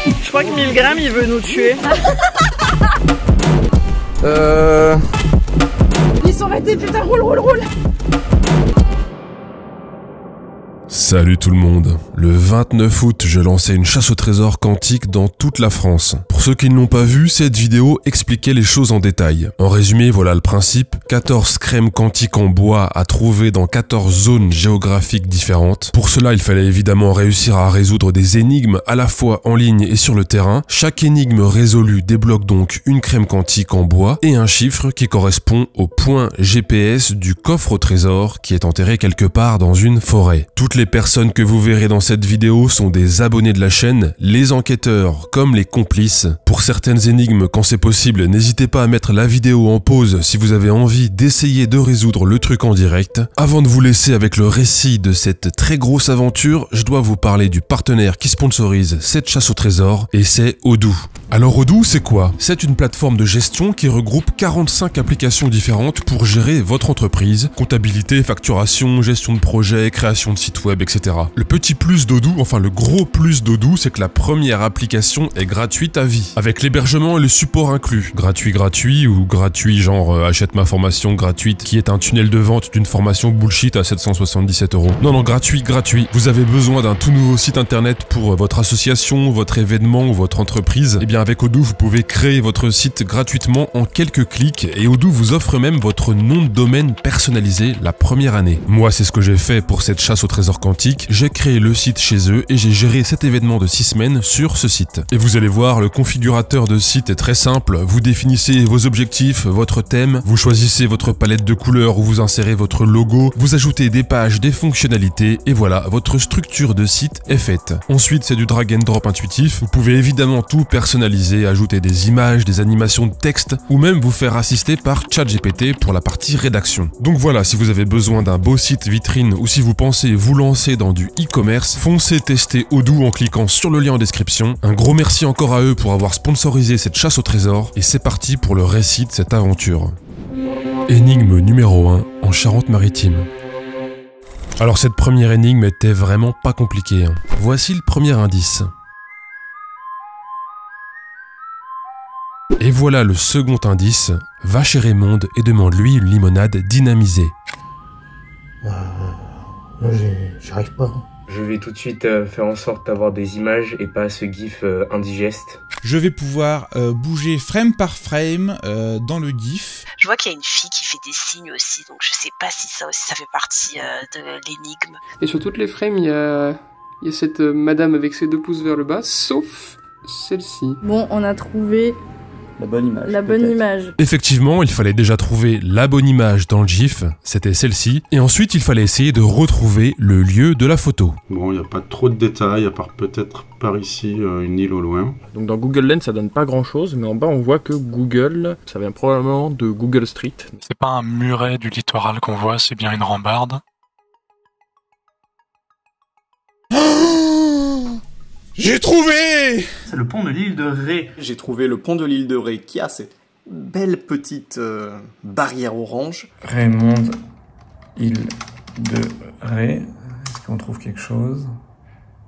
Je crois que Milgram il veut nous tuer. Ils sont arrêtés, putain, roule. Salut tout le monde. Le 29 août, je lançais une chasse au trésor quantique dans toute la France. Pour ceux qui ne l'ont pas vu, cette vidéo expliquait les choses en détail. En résumé, voilà le principe. 14 crèmes quantiques en bois à trouver dans 14 zones géographiques différentes. Pour cela, il fallait évidemment réussir à résoudre des énigmes à la fois en ligne et sur le terrain. Chaque énigme résolue débloque donc une crème quantique en bois et un chiffre qui correspond au point GPS du coffre au trésor qui est enterré quelque part dans une forêt. Toutes les personnes que vous verrez dans cette vidéo sont des abonnés de la chaîne, les enquêteurs comme les complices. Pour certaines énigmes, quand c'est possible, n'hésitez pas à mettre la vidéo en pause si vous avez envie d'essayer de résoudre le truc en direct. Avant de vous laisser avec le récit de cette très grosse aventure, je dois vous parler du partenaire qui sponsorise cette chasse au trésor, et c'est Odoo. Alors Odoo, c'est quoi? C'est une plateforme de gestion qui regroupe 45 applications différentes pour gérer votre entreprise, comptabilité, facturation, gestion de projet, création de site web, etc. Le petit plus d'Odoo, enfin le gros plus d'Odoo, c'est que la première application est gratuite à vie, avec l'hébergement et le support inclus. Gratuit ou gratuit genre achète ma formation gratuite qui est un tunnel de vente d'une formation bullshit à 777 €. Non, gratuit. Vous avez besoin d'un tout nouveau site internet pour votre association, votre événement ou votre entreprise? Eh bien avec Odoo, vous pouvez créer votre site gratuitement en quelques clics et Odoo vous offre même votre nom de domaine personnalisé la première année. Moi, c'est ce que j'ai fait pour cette chasse au trésor quantique. J'ai créé le site chez eux et j'ai géré cet événement de 6 semaines sur ce site. Et vous allez voir, le configurateur de site est très simple. Vous définissez vos objectifs, votre thème, vous choisissez votre palette de couleurs où vous insérez votre logo, vous ajoutez des pages, des fonctionnalités et voilà, votre structure de site est faite. Ensuite, c'est du drag and drop intuitif. Vous pouvez évidemment tout personnaliser, ajouter des images, des animations de texte ou même vous faire assister par ChatGPT pour la partie rédaction. Donc voilà, si vous avez besoin d'un beau site vitrine ou si vous pensez vous lancer dans du e-commerce, foncez tester Odoo en cliquant sur le lien en description. Un gros merci encore à eux pour avoir sponsorisé cette chasse au trésor et c'est parti pour le récit de cette aventure. Énigme numéro 1 en Charente-Maritime. Alors cette première énigme était vraiment pas compliquée. Voici le premier indice. Et voilà le second indice, va chez Raymond et demande-lui une limonade dynamisée. J'y arrive pas. Je vais tout de suite faire en sorte d'avoir des images et pas ce gif indigeste. Je vais pouvoir bouger frame par frame dans le gif. Je vois qu'il y a une fille qui fait des signes aussi, donc je sais pas si ça aussi ça fait partie de l'énigme. Et sur toutes les frames, il y a cette madame avec ses 2 pouces vers le bas, sauf celle-ci. Bon, on a trouvé la bonne image. Effectivement, il fallait déjà trouver la bonne image dans le GIF, c'était celle-ci, et ensuite il fallait essayer de retrouver le lieu de la photo. Bon, il n'y a pas trop de détails, à part peut-être par ici, une île au loin. Donc dans Google Lens, ça donne pas grand-chose, mais en bas, on voit que Google, ça vient probablement de Google Street. C'est pas un muret du littoral qu'on voit, c'est bien une rambarde. J'ai trouvé! C'est le pont de l'île de Ré. J'ai trouvé le pont de l'île de Ré qui a cette belle petite barrière orange. Raymond, île de Ré. Est-ce qu'on trouve quelque chose?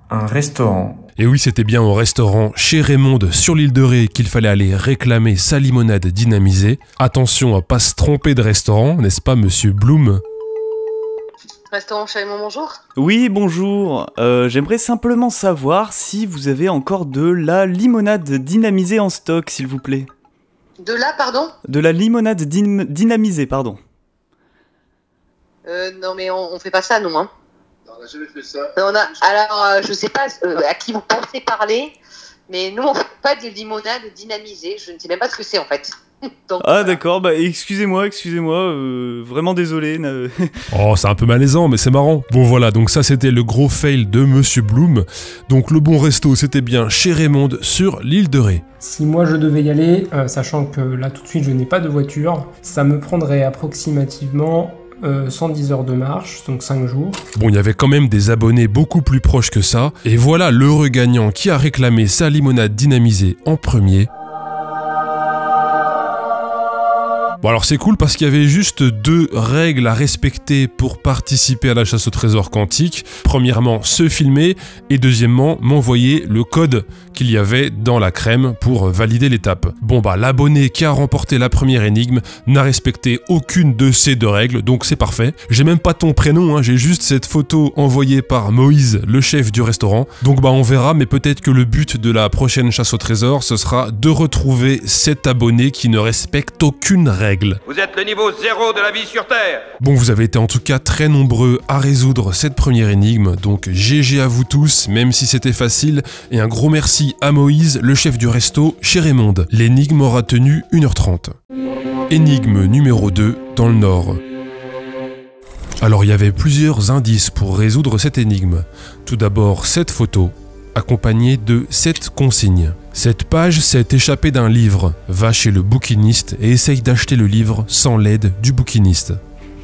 Un restaurant. Et oui, c'était bien au restaurant chez Raymond sur l'île de Ré qu'il fallait aller réclamer sa limonade dynamisée. Attention à pas se tromper de restaurant, n'est-ce pas monsieur Bloom? Restaurant chez Raymond, bonjour. Oui, bonjour. J'aimerais simplement savoir si vous avez encore de la limonade dynamisée en stock, s'il vous plaît. De là, pardon? De la limonade dynamisée, pardon. Non mais on fait pas ça, non, hein. Non, on a jamais fait ça. Alors, je sais pas à qui vous pensez parler, mais nous on fait pas de limonade dynamisée, je ne sais même pas ce que c'est en fait. Donc, ah d'accord, bah excusez-moi, vraiment désolé. Oh, c'est un peu malaisant, mais c'est marrant. Bon voilà, donc ça c'était le gros fail de Monsieur Bloom. Donc le bon resto, c'était bien chez Raymond sur l'île de Ré. Si moi je devais y aller, sachant que là tout de suite je n'ai pas de voiture, ça me prendrait approximativement 110 heures de marche, donc 5 jours. Bon, il y avait quand même des abonnés beaucoup plus proches que ça. Et voilà l'heureux gagnant qui a réclamé sa limonade dynamisée en premier. Bon alors c'est cool parce qu'il y avait juste 2 règles à respecter pour participer à la chasse au trésor quantique. Premièrement, se filmer et deuxièmement, m'envoyer le code qu'il y avait dans la crème pour valider l'étape. Bon bah l'abonné qui a remporté la première énigme n'a respecté aucune de ces 2 règles, donc c'est parfait. J'ai même pas ton prénom, hein, j'ai juste cette photo envoyée par Moïse, le chef du restaurant. Donc bah on verra, mais peut-être que le but de la prochaine chasse au trésor, ce sera de retrouver cet abonné qui ne respecte aucune règle. Vous êtes le niveau 0 de la vie sur Terre. Bon, vous avez été en tout cas très nombreux à résoudre cette première énigme, donc GG à vous tous, même si c'était facile, et un gros merci à Moïse, le chef du resto, chez Raymond. L'énigme aura tenu 1h30. Énigme numéro 2, dans le Nord. Alors il y avait plusieurs indices pour résoudre cette énigme. Tout d'abord cette photo, accompagnée de 7 consignes. Cette page s'est échappée d'un livre. Va chez le bouquiniste et essaye d'acheter le livre sans l'aide du bouquiniste.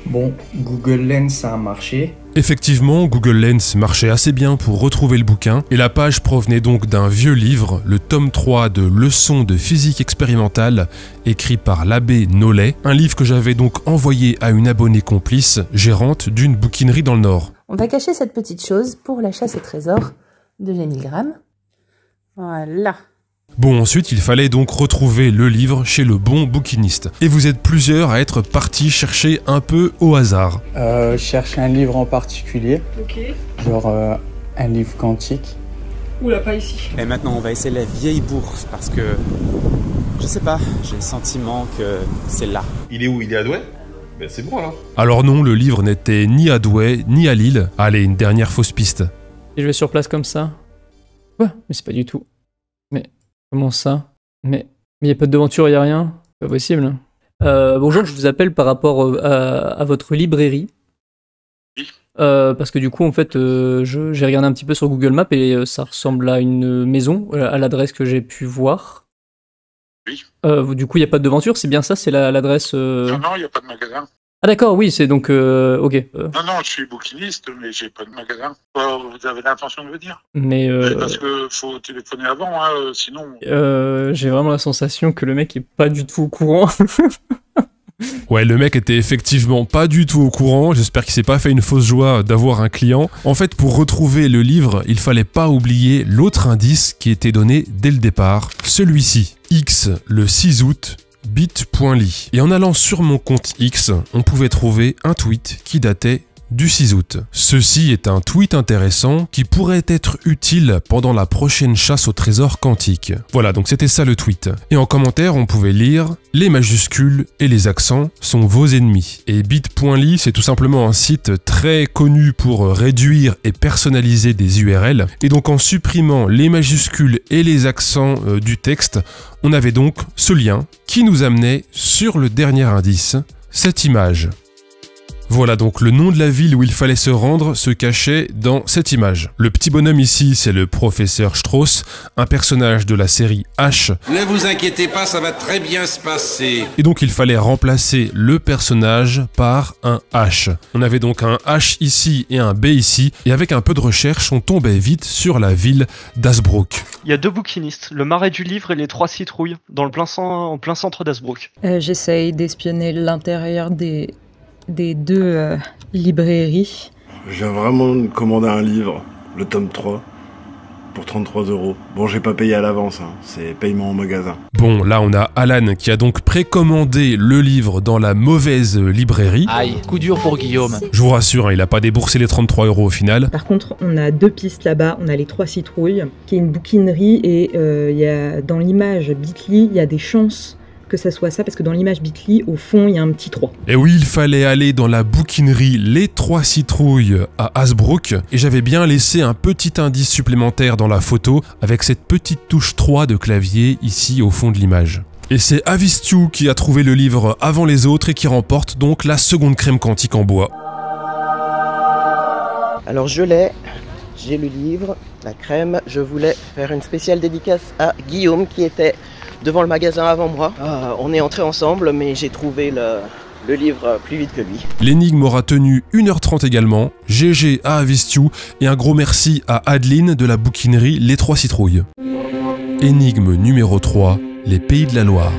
Bon, Google Lens a marché. Effectivement, Google Lens marchait assez bien pour retrouver le bouquin, et la page provenait donc d'un vieux livre, le tome 3 de Leçons de physique expérimentale, écrit par l'abbé Nollet, un livre que j'avais donc envoyé à une abonnée complice, gérante d'une bouquinerie dans le Nord. On va cacher cette petite chose pour la chasse au trésor de G1000 g. Voilà. Bon, ensuite, il fallait donc retrouver le livre chez le bon bouquiniste. Et vous êtes plusieurs à être partis chercher un peu au hasard. Chercher un livre en particulier. Ok. Genre un livre quantique. Oula, pas ici. Et maintenant, on va essayer la vieille bourse parce que, je sais pas, j'ai le sentiment que c'est là. Il est où? Il est à Douai? Ben c'est bon alors. Alors non, le livre n'était ni à Douai, ni à Lille. Allez, une dernière fausse piste. Et je vais sur place comme ça. Ouais, mais c'est pas du tout. Mais comment ça? Mais y a pas de devanture, y a rien? Pas possible. Bonjour, je vous appelle par rapport à votre librairie. Parce que du coup, en fait, j'ai regardé un petit peu sur Google Maps et ça ressemble à une maison, à l'adresse que j'ai pu voir. Oui. Du coup, il n'y a pas de devanture, c'est bien ça? C'est l'adresse... Non, il n'y a pas de magasin. Ah d'accord, oui, c'est donc... ok. Non, je suis bouquiniste, mais j'ai pas de magasin. Vous avez l'intention de venir? Mais... Parce que faut téléphoner avant, hein, sinon... j'ai vraiment la sensation que le mec est pas du tout au courant. Ouais, le mec était effectivement pas du tout au courant, j'espère qu'il s'est pas fait une fausse joie d'avoir un client. En fait, pour retrouver le livre, il fallait pas oublier l'autre indice qui était donné dès le départ, celui-ci. X, le 6 août, bit.ly. Et en allant sur mon compte X, on pouvait trouver un tweet qui datait du 6 août. Ceci est un tweet intéressant qui pourrait être utile pendant la prochaine chasse au trésor quantique. Voilà, donc c'était ça le tweet. Et en commentaire, on pouvait lire « Les majuscules et les accents sont vos ennemis ». Et bit.ly, c'est tout simplement un site très connu pour réduire et personnaliser des URL. Et donc en supprimant les majuscules et les accents du texte, on avait donc ce lien qui nous amenait sur le dernier indice, cette image. Voilà donc le nom de la ville où il fallait se rendre se cachait dans cette image. Le petit bonhomme ici, c'est le professeur Strauss, un personnage de la série H. Ne vous inquiétez pas, ça va très bien se passer. Et donc il fallait remplacer le personnage par un H. On avait donc un H ici et un B ici, et avec un peu de recherche, on tombait vite sur la ville d'Hazebrouck. Il y a 2 bouquinistes, le Marais du Livre et les 3 Citrouilles, en plein centre d'Hazebrouck. J'essaye d'espionner l'intérieur des 2 librairies. Je viens vraiment de commander un livre, le tome 3, pour 33 €. Bon, j'ai pas payé à l'avance, hein. C'est paiement en magasin. Bon, là on a Alan qui a donc précommandé le livre dans la mauvaise librairie. Aïe, coup dur pour Guillaume. Je vous rassure, hein, il a pas déboursé les 33 € au final. Par contre, on a 2 pistes là-bas. On a les 3 Citrouilles, qui est une bouquinerie, et y a, dans l'image Bitly, il y a des chances que ça soit ça, parce que dans l'image Bitly, au fond, il y a un petit 3. Et oui, il fallait aller dans la bouquinerie Les 3 Citrouilles à Hazebrouck, et j'avais bien laissé un petit indice supplémentaire dans la photo, avec cette petite touche 3 de clavier ici au fond de l'image. Et c'est Avistu qui a trouvé le livre avant les autres et qui remporte donc la seconde crème quantique en bois. Alors je l'ai, j'ai le livre, la crème, je voulais faire une spéciale dédicace à Guillaume qui était devant le magasin avant moi. On est entrés ensemble, mais j'ai trouvé le livre plus vite que lui. L'énigme aura tenu 1h30 également. GG à Avistu et un gros merci à Adeline de la bouquinerie Les 3 Citrouilles. Énigme numéro 3, les Pays de la Loire.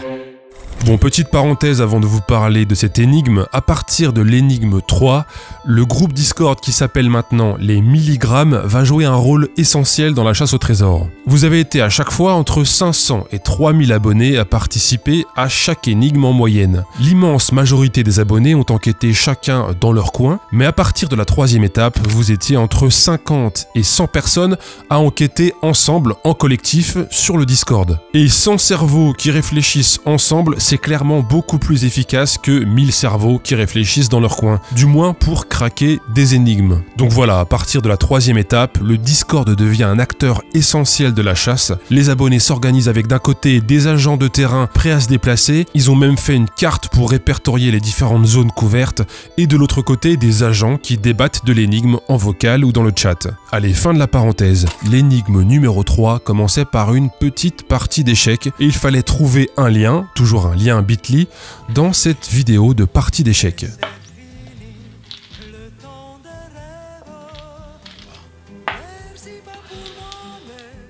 Bon, petite parenthèse avant de vous parler de cette énigme, à partir de l'énigme 3, le groupe Discord qui s'appelle maintenant les milligrammes va jouer un rôle essentiel dans la chasse au trésor. Vous avez été à chaque fois entre 500 et 3000 abonnés à participer à chaque énigme en moyenne. L'immense majorité des abonnés ont enquêté chacun dans leur coin, mais à partir de la 3e étape, vous étiez entre 50 et 100 personnes à enquêter ensemble, en collectif, sur le Discord. Et 100 cerveaux qui réfléchissent ensemble, c'est clairement beaucoup plus efficace que 1000 cerveaux qui réfléchissent dans leur coin, du moins pour craquer des énigmes. Donc voilà, à partir de la 3e étape, le Discord devient un acteur essentiel de la chasse. Les abonnés s'organisent avec d'un côté des agents de terrain prêts à se déplacer, ils ont même fait une carte pour répertorier les différentes zones couvertes, et de l'autre côté des agents qui débattent de l'énigme en vocal ou dans le chat. Allez, fin de la parenthèse. L'énigme numéro 3 commençait par une petite partie d'échecs et il fallait trouver un lien, toujours un lien Bitly, dans cette vidéo de partie d'échecs.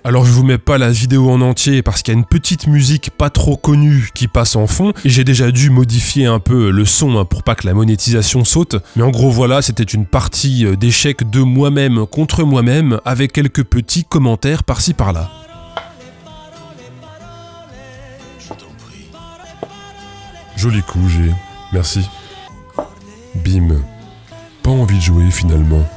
Alors je vous mets pas la vidéo en entier parce qu'il y a une petite musique pas trop connue qui passe en fond et j'ai déjà dû modifier un peu le son pour pas que la monétisation saute. Mais en gros voilà, c'était une partie d'échecs de moi-même contre moi-même avec quelques petits commentaires par-ci par-là. Joli coup, G. Merci. Bim. Pas envie de jouer finalement.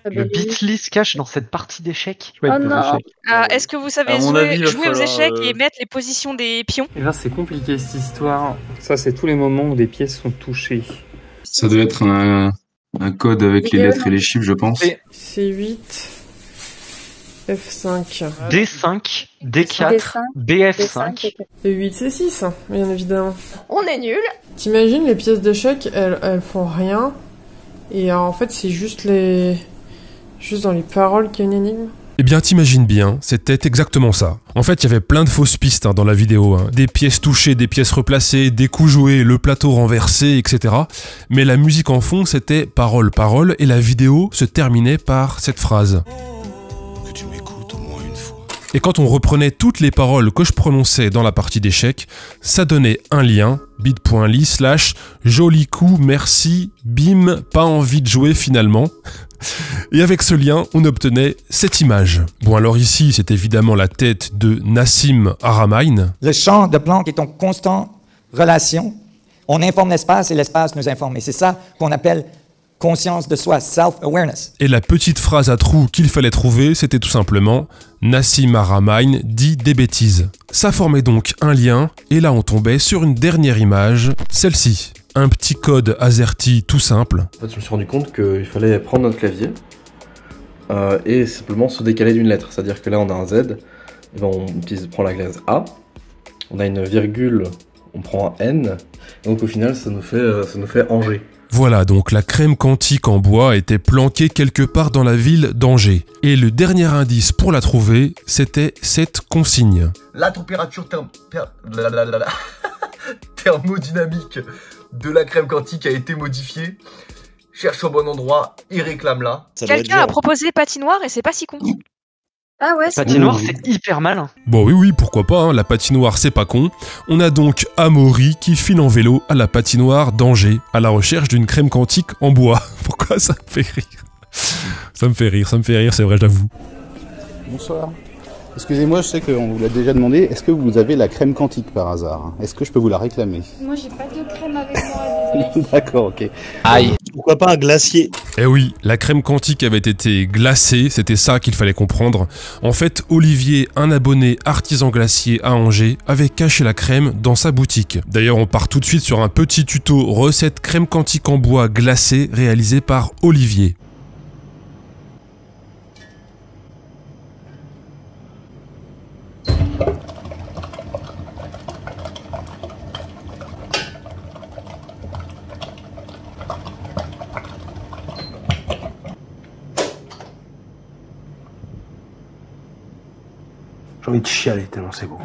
Le Bitly se cache dans cette partie d'échecs. Oh non. Est-ce que vous savez jouer aux échecs et mettre les positions des pions? Eh ben c'est compliqué cette histoire. Ça c'est tous les moments où les pièces sont touchées. Ça doit être un code avec les lettres et les chiffres, je pense. C8, F5, D5, D4, BF5. E8, C6, bien évidemment. On est nuls. T'imagines, les pièces d'échecs, elles font rien. Et en fait, c'est juste dans les paroles qu'il y a une énigme. Eh bien, t'imagines bien, c'était exactement ça. En fait, il y avait plein de fausses pistes dans la vidéo. Des pièces touchées, des pièces replacées, des coups joués, le plateau renversé, etc. Mais la musique en fond, c'était parole, parole, et la vidéo se terminait par cette phrase. Que tu m'écoutes au moins une fois. Et quand on reprenait toutes les paroles que je prononçais dans la partie d'échecs, ça donnait un lien, bit.ly / joli coup, merci, bim, pas envie de jouer finalement. Et avec ce lien, on obtenait cette image. Bon alors ici, c'est évidemment la tête de Nassim Haramein. Le champ de Planck est en constante relation. On informe l'espace et l'espace nous informe. Et c'est ça qu'on appelle conscience de soi, self-awareness. Et la petite phrase à trous qu'il fallait trouver, c'était tout simplement Nassim Haramein dit des bêtises. Ça formait donc un lien, et là on tombait sur une dernière image, celle-ci. Un petit code AZERTY tout simple. En fait, je me suis rendu compte qu'il fallait prendre notre clavier et simplement se décaler d'une lettre. C'est-à-dire que là, on a un Z, et ben on prend la classe A, on a une virgule, on prend un N, et donc au final, ça nous fait Angers. Voilà, donc la crème quantique en bois était planquée quelque part dans la ville d'Angers. Et le dernier indice pour la trouver, c'était cette consigne. La température thermodynamique de la crème quantique a été modifiée. Cherche au bon endroit et réclame-la. Quelqu'un a proposé patinoire et c'est pas si con. Ah ouais, patinoire, c'est hyper malin. Bon oui, pourquoi pas, la patinoire c'est pas con. On a donc Amaury qui file en vélo à la patinoire d'Angers, à la recherche d'une crème quantique en bois. Pourquoi ça me fait rire? Ça me fait rire, c'est vrai, j'avoue. Bonsoir. Excusez-moi, je sais qu'on vous l'a déjà demandé, est-ce que vous avez la crème quantique par hasard? Est-ce que je peux vous la réclamer? Moi j'ai pas de crème avec moi, désolé. D'accord, ok. Aïe. Pourquoi pas un glacier? Eh oui, la crème quantique avait été glacée, c'était ça qu'il fallait comprendre. En fait, Olivier, un abonné artisan glacier à Angers, avait caché la crème dans sa boutique. D'ailleurs, on part tout de suite sur un petit tuto recette crème quantique en bois glacée réalisé par Olivier. J'ai envie de chialer tellement c'est beau.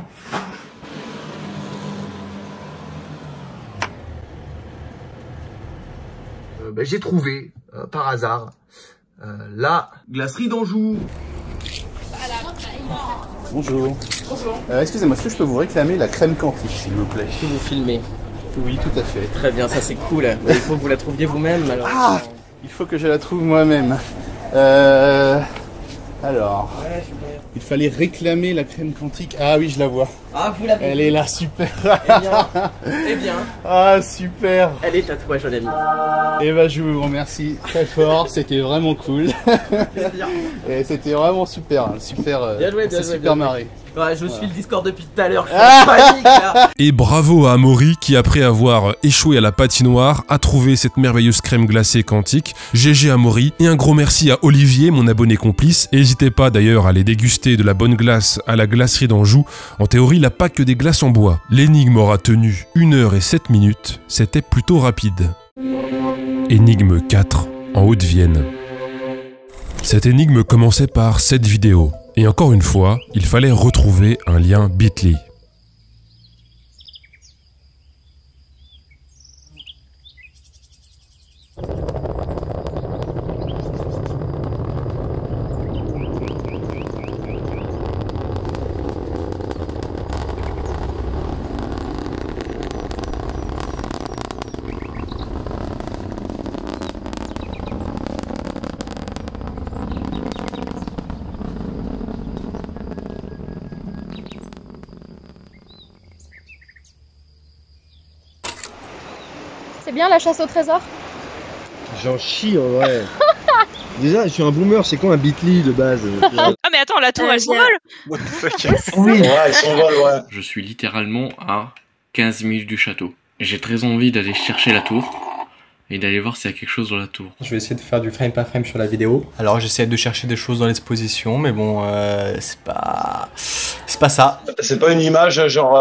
J'ai trouvé, par hasard, la glacerie d'Anjou. Bonjour. Excusez-moi, est-ce que je peux vous réclamer la crème quantique, s'il vous plaît? Que vous filmez. Oui, tout à fait. Très bien, ça c'est cool. Mais il faut que vous la trouviez vous-même. Alors... Ah, il faut que je la trouve moi-même. Alors, il fallait réclamer la crème quantique. Ah oui, je la vois. Ah, vous l'avez. Elle est là, super. Eh bien. Ah, super. Elle est tatouage, mon ami. Eh ben, je vous remercie très fort. C'était vraiment cool. Et c'était vraiment super, super, bien joué, super marré. Ouais, je suis le Discord depuis tout à l'heure. Panique, là. Et bravo à Amaury qui, après avoir échoué à la patinoire, a trouvé cette merveilleuse crème glacée quantique. GG Amaury. Et un gros merci à Olivier, mon abonné complice. Et n'hésitez pas d'ailleurs à aller déguster de la bonne glace à la glacerie d'Anjou. En théorie, il n'a pas que des glaces en bois. L'énigme aura tenu 1 heure et 7 minutes. C'était plutôt rapide. Énigme 4, en Haute-Vienne. Cette énigme commençait par cette vidéo. Et encore une fois, il fallait retrouver un lien Bitly. C'est bien la chasse au trésor? J'en chie en vrai. Déjà, je suis un boomer, c'est quoi un Bitly de base? Ah mais attends, la tour elle s'envole. What the fuck? Oui, ouais, elle s'envole, ouais. Je suis littéralement à 15 minutes du château. J'ai très envie d'aller chercher la tour et d'aller voir s'il y a quelque chose dans la tour. Je vais essayer de faire du frame par frame sur la vidéo. Alors j'essaie de chercher des choses dans l'exposition, mais bon, c'est pas ça. C'est pas une image, genre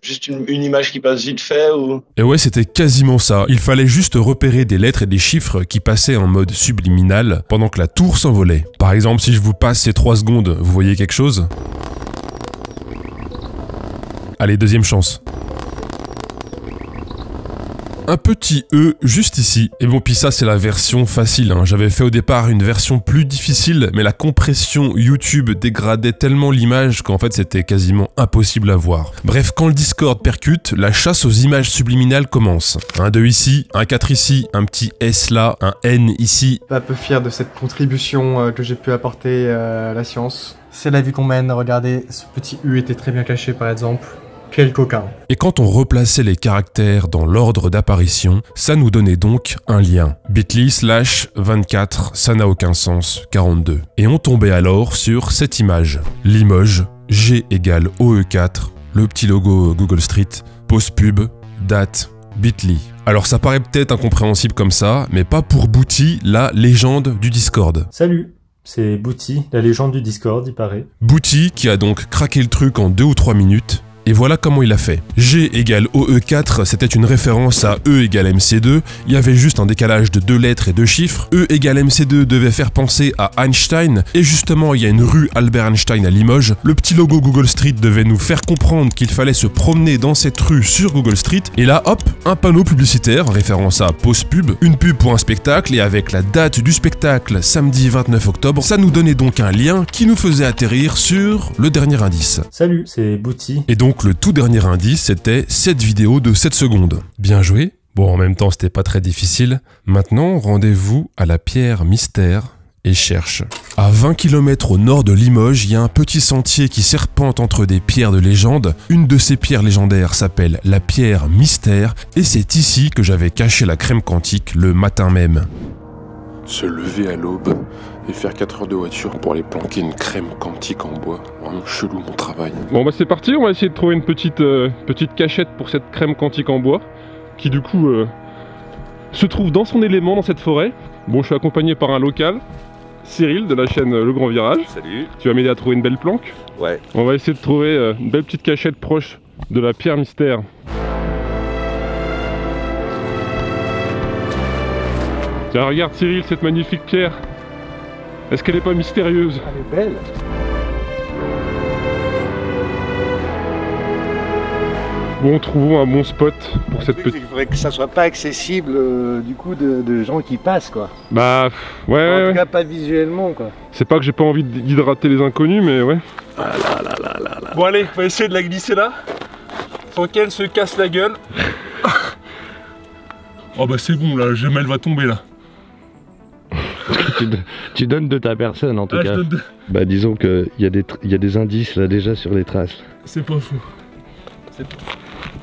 juste une image qui passe vite fait ou... Et ouais, c'était quasiment ça. Il fallait juste repérer des lettres et des chiffres qui passaient en mode subliminal pendant que la tour s'envolait. Par exemple, si je vous passe ces 3 secondes, vous voyez quelque chose? Allez, deuxième chance. Un petit E juste ici. Et bon, puis ça c'est la version facile, hein. J'avais fait au départ une version plus difficile, mais la compression YouTube dégradait tellement l'image qu'en fait c'était quasiment impossible à voir. Bref, quand le Discord percute, la chasse aux images subliminales commence. Un 2 ici, un 4 ici, un petit S là, un N ici. Un peu fier de cette contribution que j'ai pu apporter à la science. C'est la vie qu'on mène, regardez, ce petit U était très bien caché par exemple. Quel coquin. Et quand on replaçait les caractères dans l'ordre d'apparition, ça nous donnait donc un lien. Bitly/24, ça n'a aucun sens, 42. Et on tombait alors sur cette image. Limoges, G égale OE4, le petit logo Google Street, pause pub, date, Bitly. Alors ça paraît peut-être incompréhensible comme ça, mais pas pour Bouty, la légende du Discord. Salut, c'est Bouty, la légende du Discord, il paraît. Bouty qui a donc craqué le truc en 2 ou 3 minutes. Et voilà comment il a fait. G égale OE4, c'était une référence à E égale MC2, il y avait juste un décalage de 2 lettres et 2 chiffres, E égale MC2 devait faire penser à Einstein, et justement il y a une rue Albert Einstein à Limoges, le petit logo Google Street devait nous faire comprendre qu'il fallait se promener dans cette rue sur Google Street, et là hop, un panneau publicitaire, référence à pause pub, une pub pour un spectacle, et avec la date du spectacle, samedi 29 octobre, ça nous donnait donc un lien qui nous faisait atterrir sur le dernier indice. Salut, c'est Bouty. Et donc le tout dernier indice, c'était cette vidéo de 7 secondes. Bien joué. Bon, en même temps, c'était pas très difficile. Maintenant, rendez-vous à la pierre mystère et cherche. À 20 km au nord de Limoges, il y a un petit sentier qui serpente entre des pierres de légende. Une de ces pierres légendaires s'appelle la pierre mystère, et c'est ici que j'avais caché la crème quantique le matin même. Se lever à l'aube et faire 4 heures de voiture pour aller planquer une crème quantique en bois. Vraiment chelou mon travail. Bon bah c'est parti, on va essayer de trouver une petite cachette pour cette crème quantique en bois, qui du coup se trouve dans son élément dans cette forêt. Bon, je suis accompagné par un local, Cyril de la chaîne Le Grand Virage. Salut. Tu vas m'aider à trouver une belle planque. Ouais. On va essayer de trouver une belle petite cachette proche de la pierre mystère. Tiens, regarde Cyril, cette magnifique pierre. Est-ce qu'elle est pas mystérieuse? Elle est belle. Bon, trouvons un bon spot pour cette petite... Il faudrait que ça soit pas accessible du coup de gens qui passent quoi. Bah, ouais. En tout cas pas visuellement quoi. C'est pas que j'ai pas envie d'hydrater les inconnus, mais ouais. Ah là là là là là. Bon allez, on va essayer de la glisser là, sans qu'elle se casse la gueule. Oh bah c'est bon là, jamais elle va tomber là. Tu donnes de ta personne en tout cas. Bah disons qu'il y a des indices là déjà sur les traces. C'est pas faux.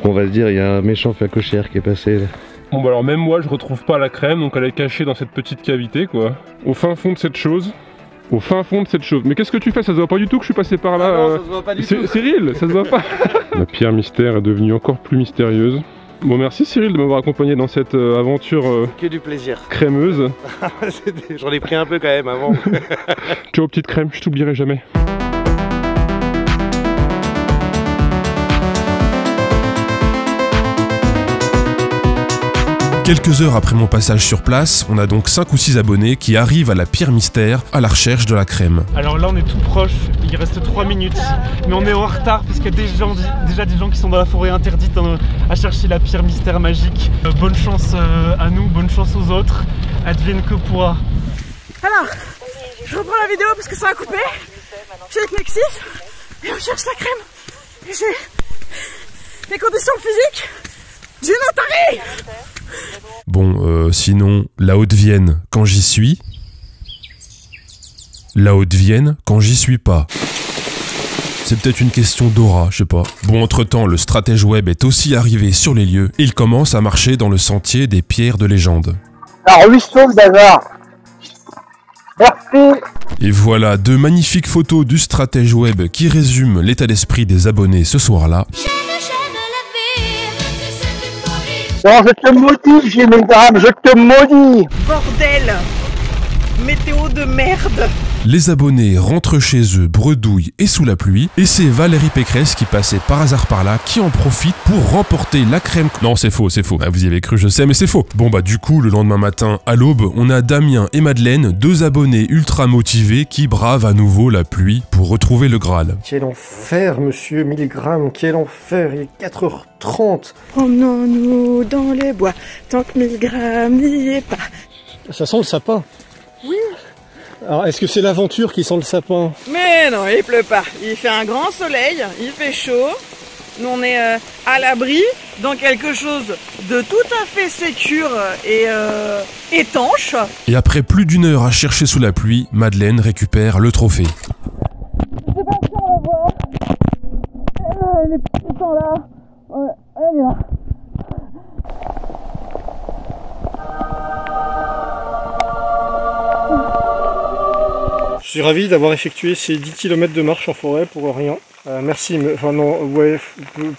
On va se dire, il y a un méchant facochère qui est passé là. Bon bah alors même moi je retrouve pas la crème, donc elle est cachée dans cette petite cavité quoi. Au fin fond de cette chose. Au fin fond de cette chose. Mais qu'est-ce que tu fais? Ça se voit pas du tout que je suis passé par là. Ah non, ça se voit pas du tout. Cyril, ça se voit pas. La pierre mystère est devenue encore plus mystérieuse. Bon merci Cyril de m'avoir accompagné dans cette aventure que du plaisir. Crémeuse. J'en ai pris un peu quand même avant. Ciao petite crème, je t'oublierai jamais. Quelques heures après mon passage sur place, on a donc 5 ou 6 abonnés qui arrivent à la pierre mystère à la recherche de la crème. Alors là on est tout proche, il reste 3 minutes, mais on est en retard parce qu'il y a déjà des gens qui sont dans la forêt interdite à chercher la pierre mystère magique. Bonne chance à nous, bonne chance aux autres, advienne que pourra. Alors, je reprends la vidéo parce que ça a coupé. Je suis avec Maxis et on cherche la crème. Et j'ai les conditions physiques d'une otarie. Bon, sinon, la Haute-Vienne, quand j'y suis. La Haute-Vienne, quand j'y suis pas. C'est peut-être une question d'aura, je sais pas. Bon, entre-temps, le stratège web est aussi arrivé sur les lieux et il commence à marcher dans le sentier des pierres de légende. Alors, ruisseau le bazar. Merci. Et voilà 2 magnifiques photos du stratège web qui résument l'état d'esprit des abonnés ce soir-là. Non, je te maudis, Gémégramme, je te maudis. Bordel. Météo de merde. Les abonnés rentrent chez eux bredouilles et sous la pluie, et c'est Valérie Pécresse qui passait par hasard par là qui en profite pour remporter la crème... Non, c'est faux, c'est faux. Ah, vous y avez cru, je sais, mais c'est faux. Bon bah du coup, le lendemain matin, à l'aube, on a Damien et Madeleine, 2 abonnés ultra motivés qui bravent à nouveau la pluie pour retrouver le Graal. Quel enfer, monsieur Milgram, quel enfer, il est 4h30. Promenons-nous dans les bois, tant que Milgram n'y est pas. Ça sent le sapin. Oui. Alors, est-ce que c'est l'aventure qui sent le sapin? Mais non, il pleut pas. Il fait un grand soleil, il fait chaud. Nous, on est à l'abri, dans quelque chose de tout à fait sécure et étanche. Et après plus d'1 heure à chercher sous la pluie, Madeleine récupère le trophée. Je sais pas si on la voit. Elle est tout le temps là. Ouais, elle est là. Je suis ravi d'avoir effectué ces 10 km de marche en forêt pour rien. Merci, enfin non, ouais,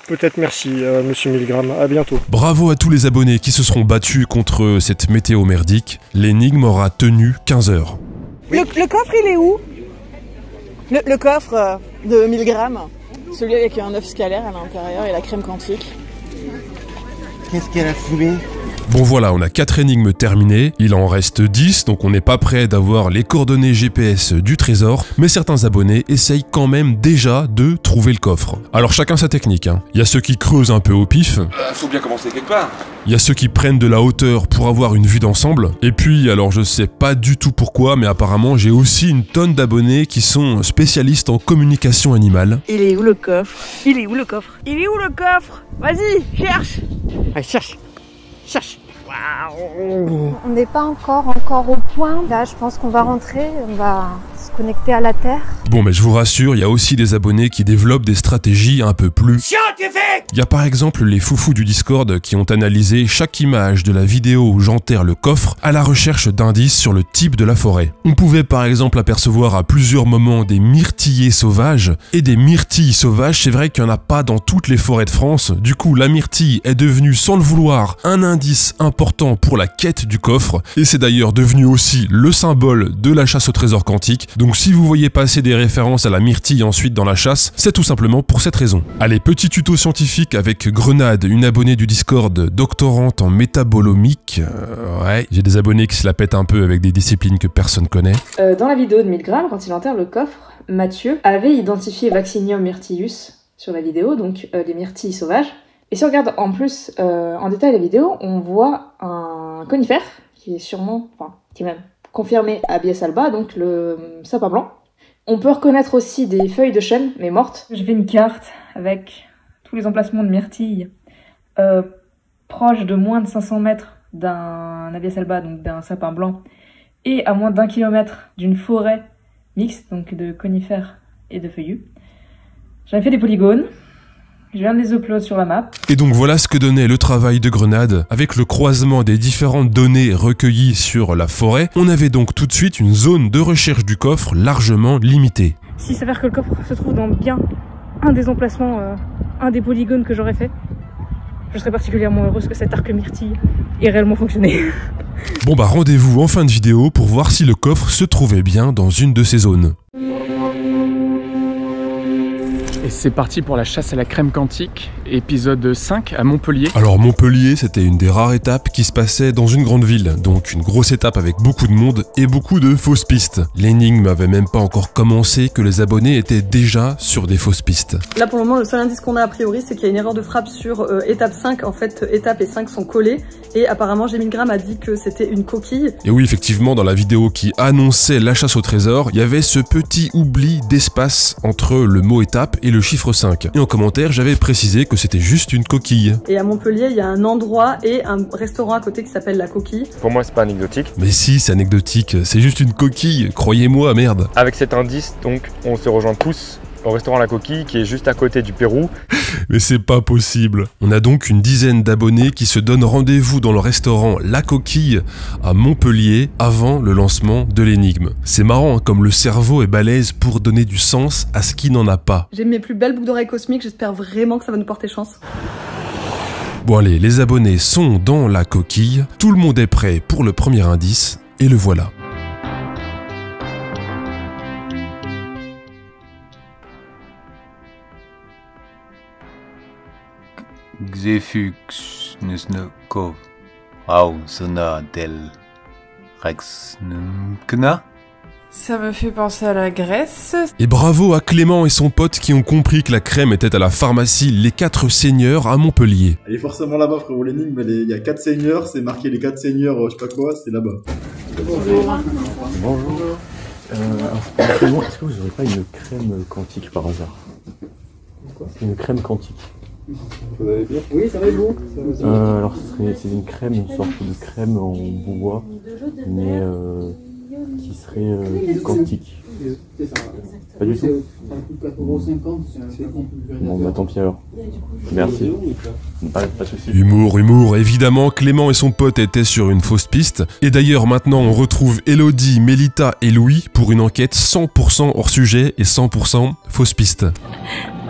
peut-être merci, monsieur Milgram. À bientôt. Bravo à tous les abonnés qui se seront battus contre cette météo merdique. L'énigme aura tenu 15 heures. Le coffre, il est où? Le coffre de 1000 grammes. Celui avec un œuf scalaire à l'intérieur et la crème quantique. Qu'est-ce qu'elle a fumé? Bon voilà, on a 4 énigmes terminées, il en reste 10, donc on n'est pas prêt d'avoir les coordonnées GPS du trésor, mais certains abonnés essayent quand même déjà de trouver le coffre. Alors chacun sa technique, hein. Il y a ceux qui creusent un peu au pif, Faut bien commencer quelque part. il y a ceux qui prennent de la hauteur pour avoir une vue d'ensemble, et puis, alors je sais pas du tout pourquoi, mais apparemment j'ai aussi une tonne d'abonnés qui sont spécialistes en communication animale. Il est où le coffre? Il est où le coffre? Il est où le coffre? Vas-y, cherche. Allez, cherche. Cherche. On n'est pas encore au point. Là, je pense qu'on va rentrer, on va se connecter à la Terre. Bon, mais je vous rassure, il y a aussi des abonnés qui développent des stratégies un peu plus scientifiques. Il y a par exemple les foufous du Discord qui ont analysé chaque image de la vidéo où j'enterre le coffre à la recherche d'indices sur le type de la forêt. On pouvait par exemple apercevoir à plusieurs moments des myrtillers sauvages, et des myrtilles sauvages, c'est vrai qu'il n'y en a pas dans toutes les forêts de France. Du coup, la myrtille est devenue, sans le vouloir, un indice important pour la quête du coffre, et c'est d'ailleurs devenu aussi le symbole de la chasse au trésor quantique. Donc si vous voyez passer des références à la myrtille ensuite dans la chasse, c'est tout simplement pour cette raison. Allez, petit tuto scientifique avec Grenade, une abonnée du Discord, doctorante en métabolomique. Ouais, j'ai des abonnés qui se la pètent un peu avec des disciplines que personne connaît. Dans la vidéo de 1000 grammes, quand il enterre le coffre, Mathieu avait identifié Vaccinium myrtillus sur la vidéo, donc les myrtilles sauvages. Et si on regarde en plus en détail la vidéo, on voit un conifère qui est sûrement, enfin, qui est même confirmé à Bias alba, donc le sapin blanc. On peut reconnaître aussi des feuilles de chêne, mais mortes. J'ai fait une carte avec tous les emplacements de myrtilles proches de moins de 500 mètres d'un Abies alba, donc d'un sapin blanc, et à moins d'1 kilomètre d'une forêt mixte, donc de conifères et de feuillus. J'avais fait des polygones. Je viens de les upload sur la map. Et donc voilà ce que donnait le travail de Grenade. Avec le croisement des différentes données recueillies sur la forêt, on avait donc tout de suite une zone de recherche du coffre largement limitée. S'il s'avère que le coffre se trouve dans bien un des emplacements, un des polygones que j'aurais fait, je serais particulièrement heureuse que cet arc myrtille ait réellement fonctionné. Bon bah rendez-vous en fin de vidéo pour voir si le coffre se trouvait bien dans une de ces zones. Et c'est parti pour la chasse à la crème quantique, épisode 5 à Montpellier. Alors Montpellier, c'était une des rares étapes qui se passait dans une grande ville, donc une grosse étape avec beaucoup de monde et beaucoup de fausses pistes. L'énigme n'avait même pas encore commencé que les abonnés étaient déjà sur des fausses pistes. Là pour le moment, le seul indice qu'on a priori, c'est qu'il y a une erreur de frappe sur étape 5. En fait, étape et 5 sont collés et apparemment G1000g a dit que c'était une coquille. Et oui, effectivement, dans la vidéo qui annonçait la chasse au trésor, il y avait ce petit oubli d'espace entre le mot étape et le chiffre 5. Et en commentaire, j'avais précisé que c'était juste une coquille. Et à Montpellier, il y a un endroit et un restaurant à côté qui s'appelle La Coquille. Pour moi, c'est pas anecdotique. Mais si, c'est anecdotique, c'est juste une coquille, croyez-moi, merde. Avec cet indice, donc, on se rejoint tous au restaurant La Coquille qui est juste à côté du Pérou. Mais c'est pas possible. On a donc une dizaine d'abonnés qui se donnent rendez-vous dans le restaurant La Coquille à Montpellier avant le lancement de l'énigme. C'est marrant, hein, comme le cerveau est balèze pour donner du sens à ce qui n'en a pas. J'ai mes plus belles boucles d'oreilles cosmiques, j'espère vraiment que ça va nous porter chance. Bon allez, les abonnés sont dans La Coquille, tout le monde est prêt pour le premier indice, et le voilà. Xefux Nusnukov Rausona del Rexnkna. Ça me fait penser à la Grèce. Et bravo à Clément et son pote qui ont compris que la crème était à la pharmacie Les 4 Seigneurs à Montpellier. Elle est forcément là-bas, frérot. L'énigme, il y a 4 seigneurs, c'est marqué les 4 seigneurs, je sais pas quoi, c'est là-bas. Bonjour. Bonjour. Alors, est-ce que vous n'aurez pas une crème quantique par hasard? Une crème quantique. Vous allez bien? Oui, ça va et vous? Alors c'est une crème, une sorte de crème en bois, mais qui serait quantique. Pas du tout? Bon bah tant pis alors. Merci. Pas de soucis. Humour, évidemment Clément et son pote étaient sur une fausse piste. Et d'ailleurs maintenant on retrouve Elodie, Mélita et Louis pour une enquête 100% hors sujet et 100% fausse piste.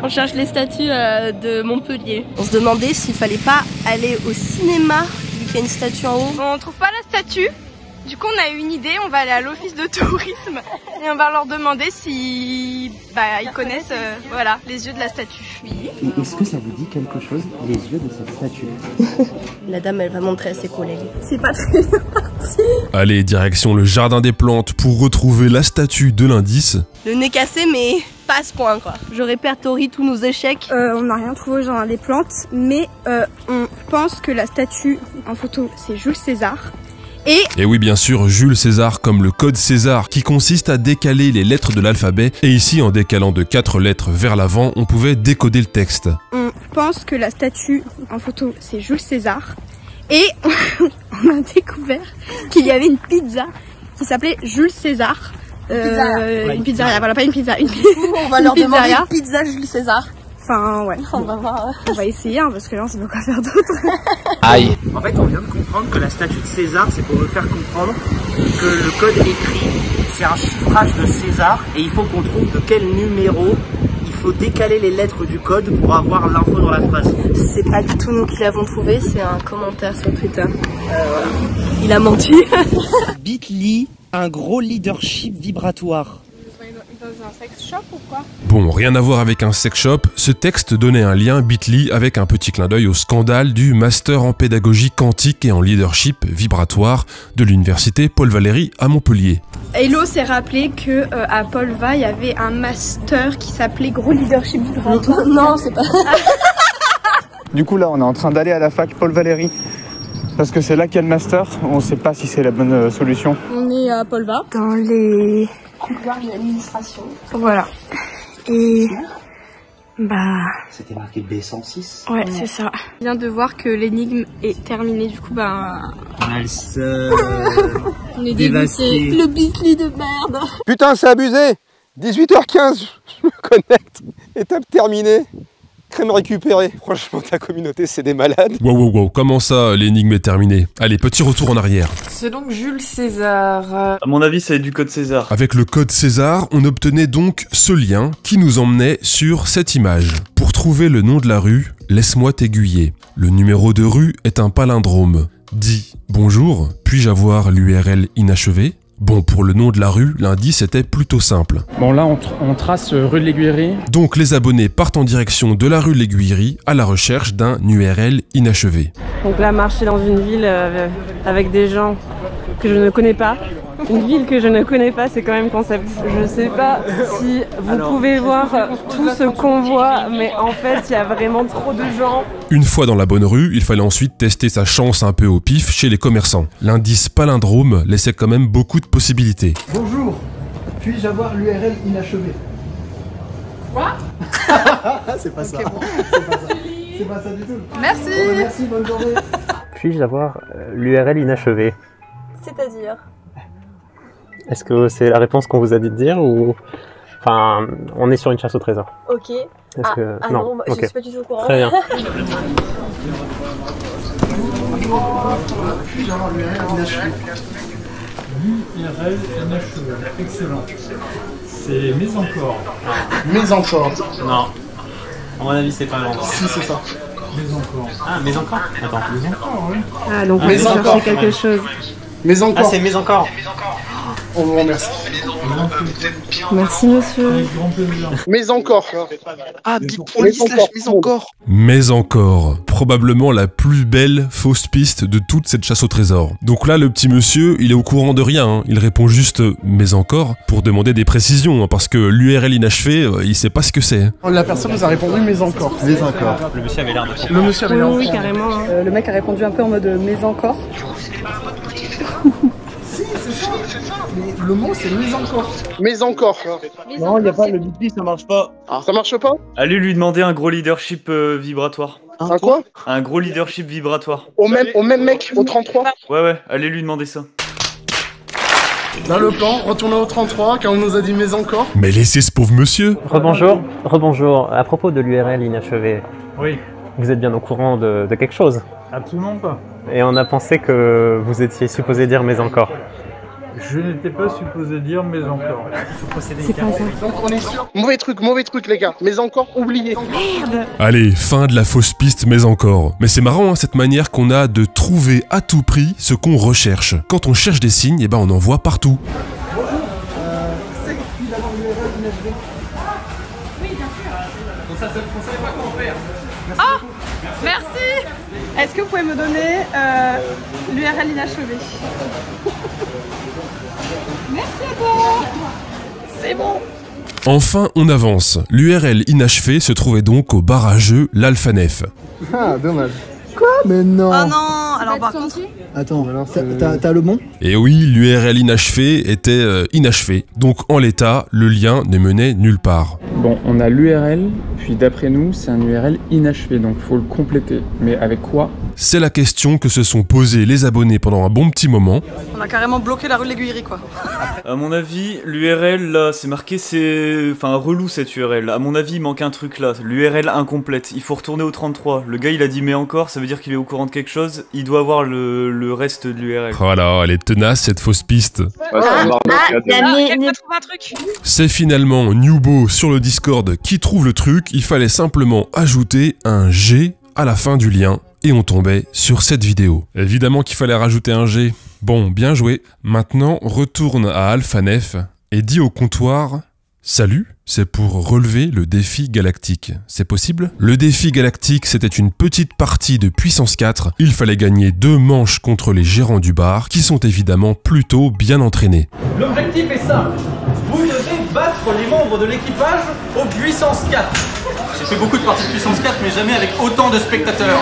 On cherche les statues de Montpellier. On se demandait s'il fallait pas aller au cinéma, vu qu'il y a une statue en haut. On trouve pas la statue, du coup on a eu une idée, on va aller à l'office de tourisme et on va leur demander si ils connaissent voilà, les yeux de la statue. Oui. Et est-ce que ça vous dit quelque chose, les yeux de cette statue? La dame elle va montrer à ses collègues. C'est pas très bien parti. Allez, direction le jardin des plantes pour retrouver la statue de l'indice. Le nez cassé mais pas à ce point quoi. Je répertorie tous nos échecs. On n'a rien trouvé dans les plantes, mais on pense que la statue en photo c'est Jules César. Et oui bien sûr, Jules César comme le code César qui consiste à décaler les lettres de l'alphabet, et ici en décalant de 4 lettres vers l'avant, on pouvait décoder le texte. On pense que la statue en photo c'est Jules César, et on a découvert qu'il y avait une pizza qui s'appelait Jules César. Une pizzeria, voilà, pas une pizza, on va leur demander une pizza Jules César. Enfin, ouais. On va voir. On va essayer, hein, parce que là, on sait pas quoi faire d'autre. Aïe. En fait, on vient de comprendre que la statue de César, c'est pour nous faire comprendre que le code écrit, c'est un chiffrage de César, et il faut qu'on trouve de quel numéro il faut décaler les lettres du code pour avoir l'info dans la phrase. C'est pas du tout nous qui l'avons trouvé, c'est un commentaire sur Twitter. Voilà. Il a menti. Bitly, un gros leadership vibratoire. Dans un sex shop ou quoi? Bon, rien à voir avec un sex shop, ce texte donnait un lien Bitly avec un petit clin d'œil au scandale du master en pédagogie quantique et en leadership vibratoire de l'université Paul Valéry à Montpellier. Hello s'est rappelé que à Paul Va, il y avait un master qui s'appelait Gros Leadership Vibratoire. Non, c'est pas. Du coup là, on est en train d'aller à la fac Paul Valéry Parce que c'est là qu'il y a le master, on sait pas si c'est la bonne solution. On est à Polva, dans les couloirs de l'administration. Voilà. Et bah... C'était marqué B106. Ouais, c'est ça. Je viens de voir que l'énigme est terminée, du coup bah... On est dégoûté. Le bitly de merde. Putain, c'est abusé. 18h15, je me connecte. Étape terminée. Crème récupérée. Franchement, ta communauté, c'est des malades. Wow, comment ça, l'énigme est terminée? Allez, petit retour en arrière. C'est donc Jules César. À mon avis, c'est du code César. Avec le code César, on obtenait donc ce lien qui nous emmenait sur cette image. Pour trouver le nom de la rue, laisse-moi t'aiguiller. Le numéro de rue est un palindrome. Dis bonjour, puis-je avoir l'URL inachevée? Bon, pour le nom de la rue, l'indice était plutôt simple. Bon, là, on trace rue de l'Aiguillerie. Donc, les abonnés partent en direction de la rue de l'Aiguillerie à la recherche d'un URL inachevé. Donc là, marcher dans une ville avec des gens que je ne connais pas. Une ville que je ne connais pas, c'est quand même concept. Je sais pas si vous pouvez voir tout ce qu'on voit, mais en fait, il y a vraiment trop de gens. Une fois dans la bonne rue, il fallait ensuite tester sa chance un peu au pif chez les commerçants. L'indice palindrome laissait quand même beaucoup de possibilités. Bonjour, puis-je avoir l'URL inachevée? Quoi? C'est pas ça. Okay, bon. C'est pas ça du tout. Merci. Bon, merci, bonne journée. Puis-je avoir l'URL inachevée? C'est-à-dire? Est-ce que c'est la réponse qu'on vous a dit de dire ou... Enfin, on est sur une chasse au trésor. Ok. Non, je suis pas du tout au courant. Très bien. l'URL inachevée. Excellent. C'est mais encore. Mais encore. Non. À mon avis, c'est pas encore. Si, c'est ça. Mais encore. Ah, mais encore? Attends. Mais encore, oui. Ah, donc mais on va chercher quelque chose. Mais encore. Ah, c'est mais encore. On vous remercie. Merci, monsieur. Mais encore. Ah, Big Police, mais encore. Mais encore. Probablement la plus belle fausse piste de toute cette chasse au trésor. Donc là, le petit monsieur, il est au courant de rien. Hein. Il répond juste « mais encore » pour demander des précisions. Hein, parce que l'URL inachevé, il sait pas ce que c'est. La personne nous a répondu « mais encore ». Mais encore. Le monsieur avait l'air de... Le monsieur avait l'air de... Oui, carrément. Hein. Le mec a répondu un peu en mode « mais encore ». Si, c'est ça. Mais le mot, c'est mais encore. Mais encore. Non, il n'y a pas le bitly, ça marche pas. Ah. Ça marche pas? Allez lui demander un gros leadership vibratoire. Un quoi? Un gros leadership vibratoire. Au même mec, au 33? Ouais, allez lui demander ça. Là, le plan, retourner au 33, car on nous a dit mais encore. Mais laissez ce pauvre monsieur. Rebonjour. À propos de l'URL inachevé. Oui. Vous êtes bien au courant de quelque chose? Absolument pas. Et on a pensé que vous étiez supposé dire mais encore. Je n'étais pas supposé dire mais encore. C'est pas ça. Donc on est sûr. Mauvais truc les gars. Mais encore, oublié. Merde. Allez, fin de la fausse piste, mais encore. Mais c'est marrant, hein, cette manière qu'on a de trouver à tout prix ce qu'on recherche. Quand on cherche des signes, on en voit partout. Bonjour. C'est qui d'avoir l'URL inachevé? Oui, bien sûr. On savait pas comment faire. Oh, merci. Est-ce que vous pouvez me donner l'URL inachevée? Merci à toi. C'est bon. Enfin, on avance. L'URL inachevé se trouvait donc au barrageux l'Alphanef. Ah, dommage. Quoi? Mais non. Ah non, alors par contre... Attends, t'as le bon? Et oui, l'URL inachevé était inachevé. Donc en l'état, le lien ne menait nulle part. Bon, on a l'URL, puis d'après nous, c'est un URL inachevé, donc il faut le compléter. Mais avec quoi? C'est la question que se sont posées les abonnés pendant un bon petit moment. On a carrément bloqué la rue de l'Aiguillerie, quoi. À mon avis, l'URL là, c'est marqué, c'est... Enfin, relou cette URL. À mon avis, il manque un truc là. L'URL incomplète. Il faut retourner au 33. Le gars, il a dit mais encore, ça veut dire qu'il est au courant de quelque chose. Il doit avoir le reste de l'URL. Oh là, elle est tenace cette fausse piste. C'est finalement Newbo sur le Discord qui trouve le truc. Il fallait simplement ajouter un G à la fin du lien. Et on tombait sur cette vidéo. Évidemment qu'il fallait rajouter un G. Bon, bien joué. Maintenant, retourne à Alphanef et dis au comptoir « Salut, c'est pour relever le défi galactique. C'est possible ?» Le défi galactique, c'était une petite partie de puissance 4. Il fallait gagner 2 manches contre les gérants du bar, qui sont évidemment plutôt bien entraînés. L'objectif est simple. Vous devez battre les membres de l'équipage au puissance 4. J'ai fait beaucoup de parties de puissance 4, mais jamais avec autant de spectateurs.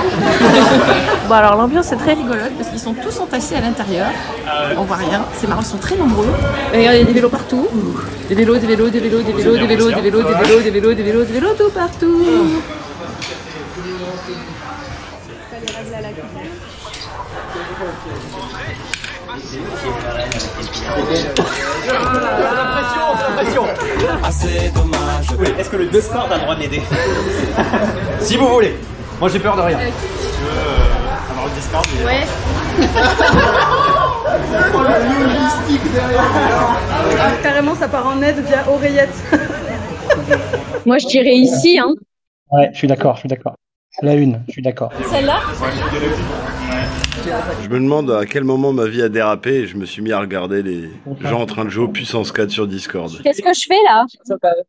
Bon alors l'ambiance est très rigolote parce qu'ils sont tous entassés à l'intérieur. On voit rien, c'est marrant, ils sont très nombreux. Et regardez, il y a des vélos partout. Des vélos, des vélos, des vélos, des vélos, des vélos, des vélos, des vélos, des vélos, des vélos, des vélos, tout partout. Assez dommage. Oui, est-ce que le Discord a le droit de m'aider? Si vous voulez. Moi j'ai peur de rien. Tu veux avoir le Discord? Ouais. Ah, carrément, ça part en aide via oreillette. Moi je dirais ici, hein. Ouais, je suis d'accord. La une, je suis d'accord. Celle-là? Je me demande à quel moment ma vie a dérapé et je me suis mis à regarder les gens en train de jouer au puissance 4 sur Discord. Qu'est-ce que je fais là?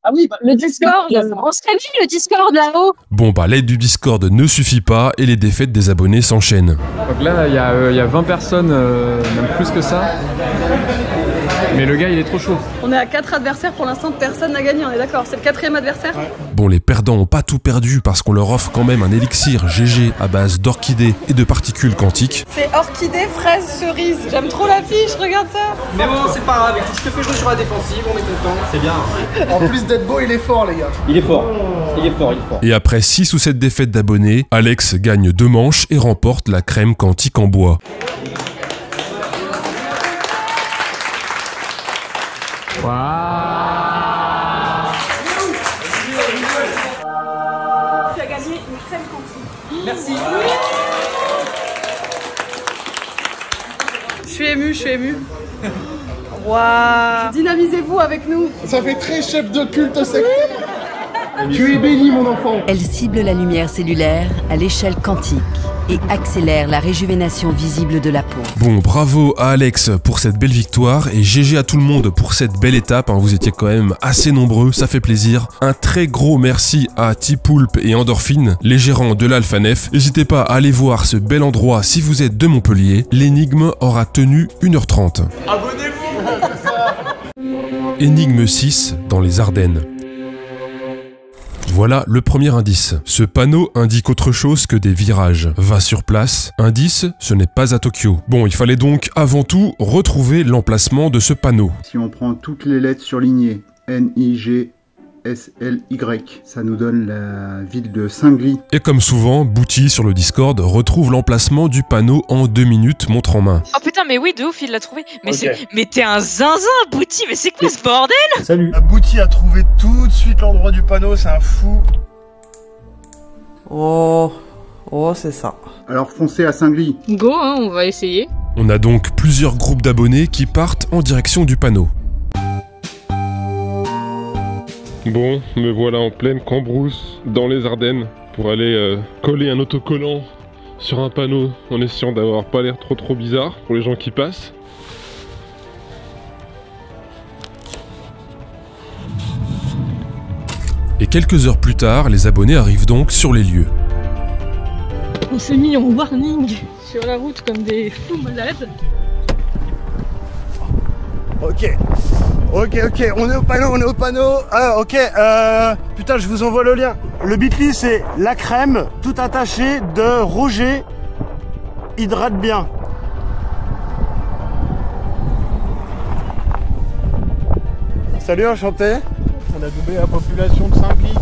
Ah oui, le Discord. On serait vu le Discord là-haut. Bon bah l'aide du Discord ne suffit pas et les défaites des abonnés s'enchaînent. Donc là il y a 20 personnes, même plus que ça. Mais le gars il est trop chaud. On est à 4 adversaires pour l'instant, personne n'a gagné, on est d'accord. C'est le 4e adversaire. Bon, les perdants ont pas tout perdu parce qu'on leur offre quand même un élixir GG à base d'orchidées et de particules quantiques. C'est orchidée, fraise, cerise. J'aime trop l'affiche, regarde ça. Mais bon, c'est pas grave, écoute, je te fais jouer sur la défensive, on est content. C'est bien. En plus d'être beau, il est fort, les gars. Il est fort. Il est fort. Et après 6 ou 7 défaites d'abonnés, Alex gagne 2 manches et remporte la crème quantique en bois. Waouh. Tu as gagné une crème quantique. Merci. Je suis émue. Waouh. Dynamisez-vous avec nous. Ça fait très chef de culte sectaire. Tu es béni, mon enfant. Elle cible la lumière cellulaire à l'échelle quantique et accélère la réjuvénation visible de la peau. Bon, bravo à Alex pour cette belle victoire et GG à tout le monde pour cette belle étape. Vous étiez quand même assez nombreux, ça fait plaisir. Un très gros merci à T-Poulpe et Endorphine, les gérants de l'Alphanef. N'hésitez pas à aller voir ce bel endroit si vous êtes de Montpellier. L'énigme aura tenu 1h30. Abonnez-vous. Énigme 6 dans les Ardennes. Voilà le premier indice. Ce panneau indique autre chose que des virages. Va sur place. Indice, ce n'est pas à Tokyo. Bon, il fallait donc avant tout retrouver l'emplacement de ce panneau. Si on prend toutes les lettres surlignées, N, I, G, S, L, Y, ça nous donne la ville de Saint-Gly. Et comme souvent, Bouti sur le Discord retrouve l'emplacement du panneau en 2 minutes, montre en main. Oh putain, mais oui, de ouf, il l'a trouvé. Mais mais t'es un zinzin, Bouti, mais c'est quoi ce bordel? Salut. Bouti a trouvé tout de suite l'endroit du panneau, c'est un fou. Oh, c'est ça. Alors foncez à Saint-Gly. Go, hein, on va essayer. On a donc plusieurs groupes d'abonnés qui partent en direction du panneau. Bon, me voilà en pleine Cambrousse, dans les Ardennes, pour aller coller un autocollant sur un panneau en essayant d'avoir pas l'air trop bizarre pour les gens qui passent. Et quelques heures plus tard, les abonnés arrivent donc sur les lieux. On s'est mis en warning sur la route comme des fous malades. Ok, on est au panneau, Ah, ok, putain, je vous envoie le lien. Le bit.ly, c'est la crème, tout attaché, de Roger, hydrate bien. Salut, enchanté. On a doublé la population de Saint-Gly.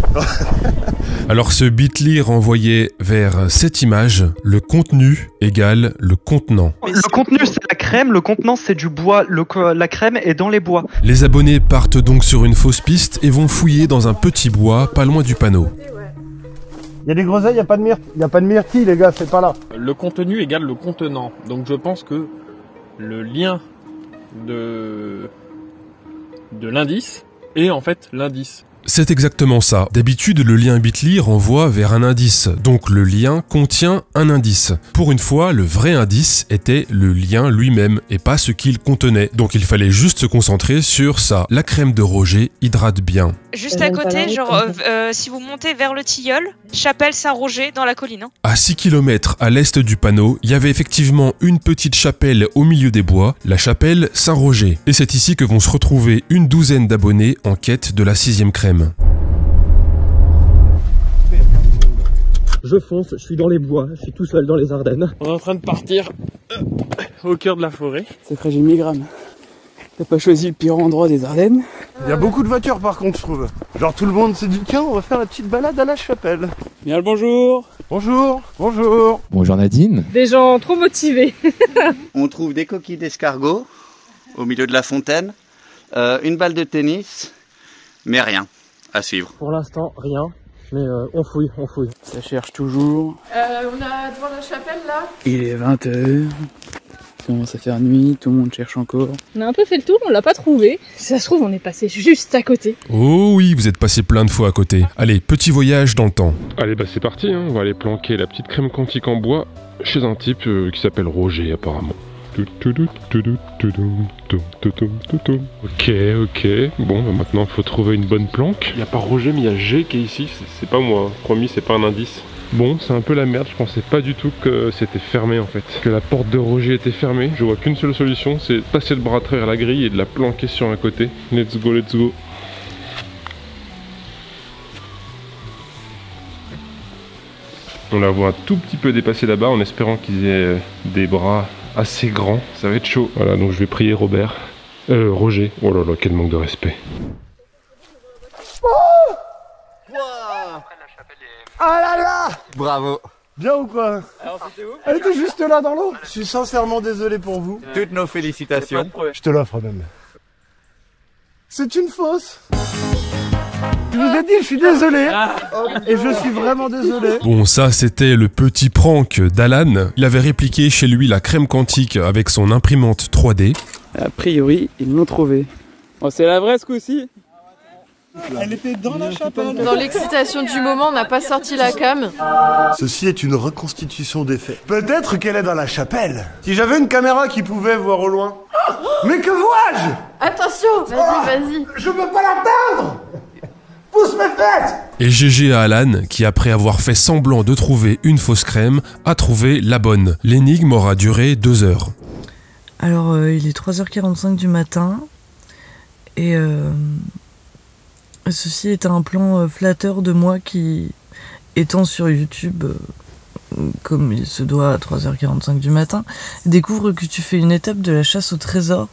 Alors ce bit.ly renvoyait vers cette image, le contenu égale le contenant. Le contenu c'est la crème, le contenant c'est du bois, la crème est dans les bois. Les abonnés partent donc sur une fausse piste et vont fouiller dans un petit bois pas loin du panneau. Il y a des groseilles, il n'y a pas de myrtille les gars, c'est pas là. Le contenu égale le contenant, donc je pense que le lien de l'indice est en fait l'indice. C'est exactement ça. D'habitude, le lien Bitly renvoie vers un indice, donc le lien contient un indice. Pour une fois, le vrai indice était le lien lui-même et pas ce qu'il contenait. Donc il fallait juste se concentrer sur ça. La crème de Roger hydrate bien. Juste à côté, genre, si vous montez vers le Tilleul, chapelle Saint-Roger dans la colline. Hein. À 6 km à l'est du panneau, il y avait effectivement une petite chapelle au milieu des bois, la chapelle Saint-Roger. Et c'est ici que vont se retrouver une douzaine d'abonnés en quête de la 6e crème. Je fonce, je suis dans les bois, je suis tout seul dans les Ardennes. On est en train de partir au cœur de la forêt. C'est très Migramme. T'as pas choisi le pire endroit des Ardennes. Il y a beaucoup de voitures par contre, je trouve. Genre tout le monde s'est dit tiens, on va faire la petite balade à la chapelle. Bien le bonjour. Bonjour, bonjour. Bonjour Nadine. Des gens trop motivés. On trouve des coquilles d'escargot au milieu de la fontaine, une balle de tennis, mais rien à suivre. Pour l'instant, rien. Mais on fouille. Ça cherche toujours. On a devant la chapelle là. Il est 20h. Ça commence à faire nuit, tout le monde cherche encore. On a un peu fait le tour, on l'a pas trouvé. Si ça se trouve, on est passé juste à côté. Oh oui, vous êtes passé plein de fois à côté. Allez, petit voyage dans le temps. Allez, bah c'est parti, hein. On va aller planquer la petite crème quantique en bois chez un type qui s'appelle Roger apparemment. Ok. Bon, bah maintenant il faut trouver une bonne planque. Il n'y a pas Roger, mais il y a G qui est ici. C'est pas moi. Promis, c'est pas un indice. Bon, c'est un peu la merde. Je pensais pas du tout que c'était fermé en fait. Que la porte de Roger était fermée. Je vois qu'une seule solution, c'est passer le bras à travers la grille et de la planquer sur un côté. Let's go. On la voit un tout petit peu dépasser là-bas en espérant qu'ils aient des bras assez grand, ça va être chaud. Voilà, donc je vais prier Roger. Oh là là, quel manque de respect. Oh ah là là. Bravo. Bien ou quoi? Alors c'était où? Elle était juste là dans l'eau. Je suis sincèrement désolé pour vous. Toutes nos félicitations. Je te l'offre même. C'est une fausse. Je vous ai dit, je suis désolé. Et je suis vraiment désolé. Bon, ça c'était le petit prank d'Alan. Il avait répliqué chez lui la crème quantique avec son imprimante 3D. A priori, ils l'ont trouvé. Oh, c'est la vraie ce coup-ci. Elle était dans la chapelle. Dans l'excitation du moment, on n'a pas sorti la cam. Ceci est une reconstitution des faits. Peut-être qu'elle est dans la chapelle. Si j'avais une caméra qui pouvait voir au loin. Mais que vois-je? Attention, vas-y. Je peux pas l'atteindre. Pousse mes fesses. Et GG à Alan, qui après avoir fait semblant de trouver une fausse crème, a trouvé la bonne. L'énigme aura duré 2 heures. Alors, il est 3h45 du matin. Et ceci est un plan flatteur de moi qui, étant sur YouTube, comme il se doit à 3h45 du matin, découvre que tu fais une étape de la chasse au trésor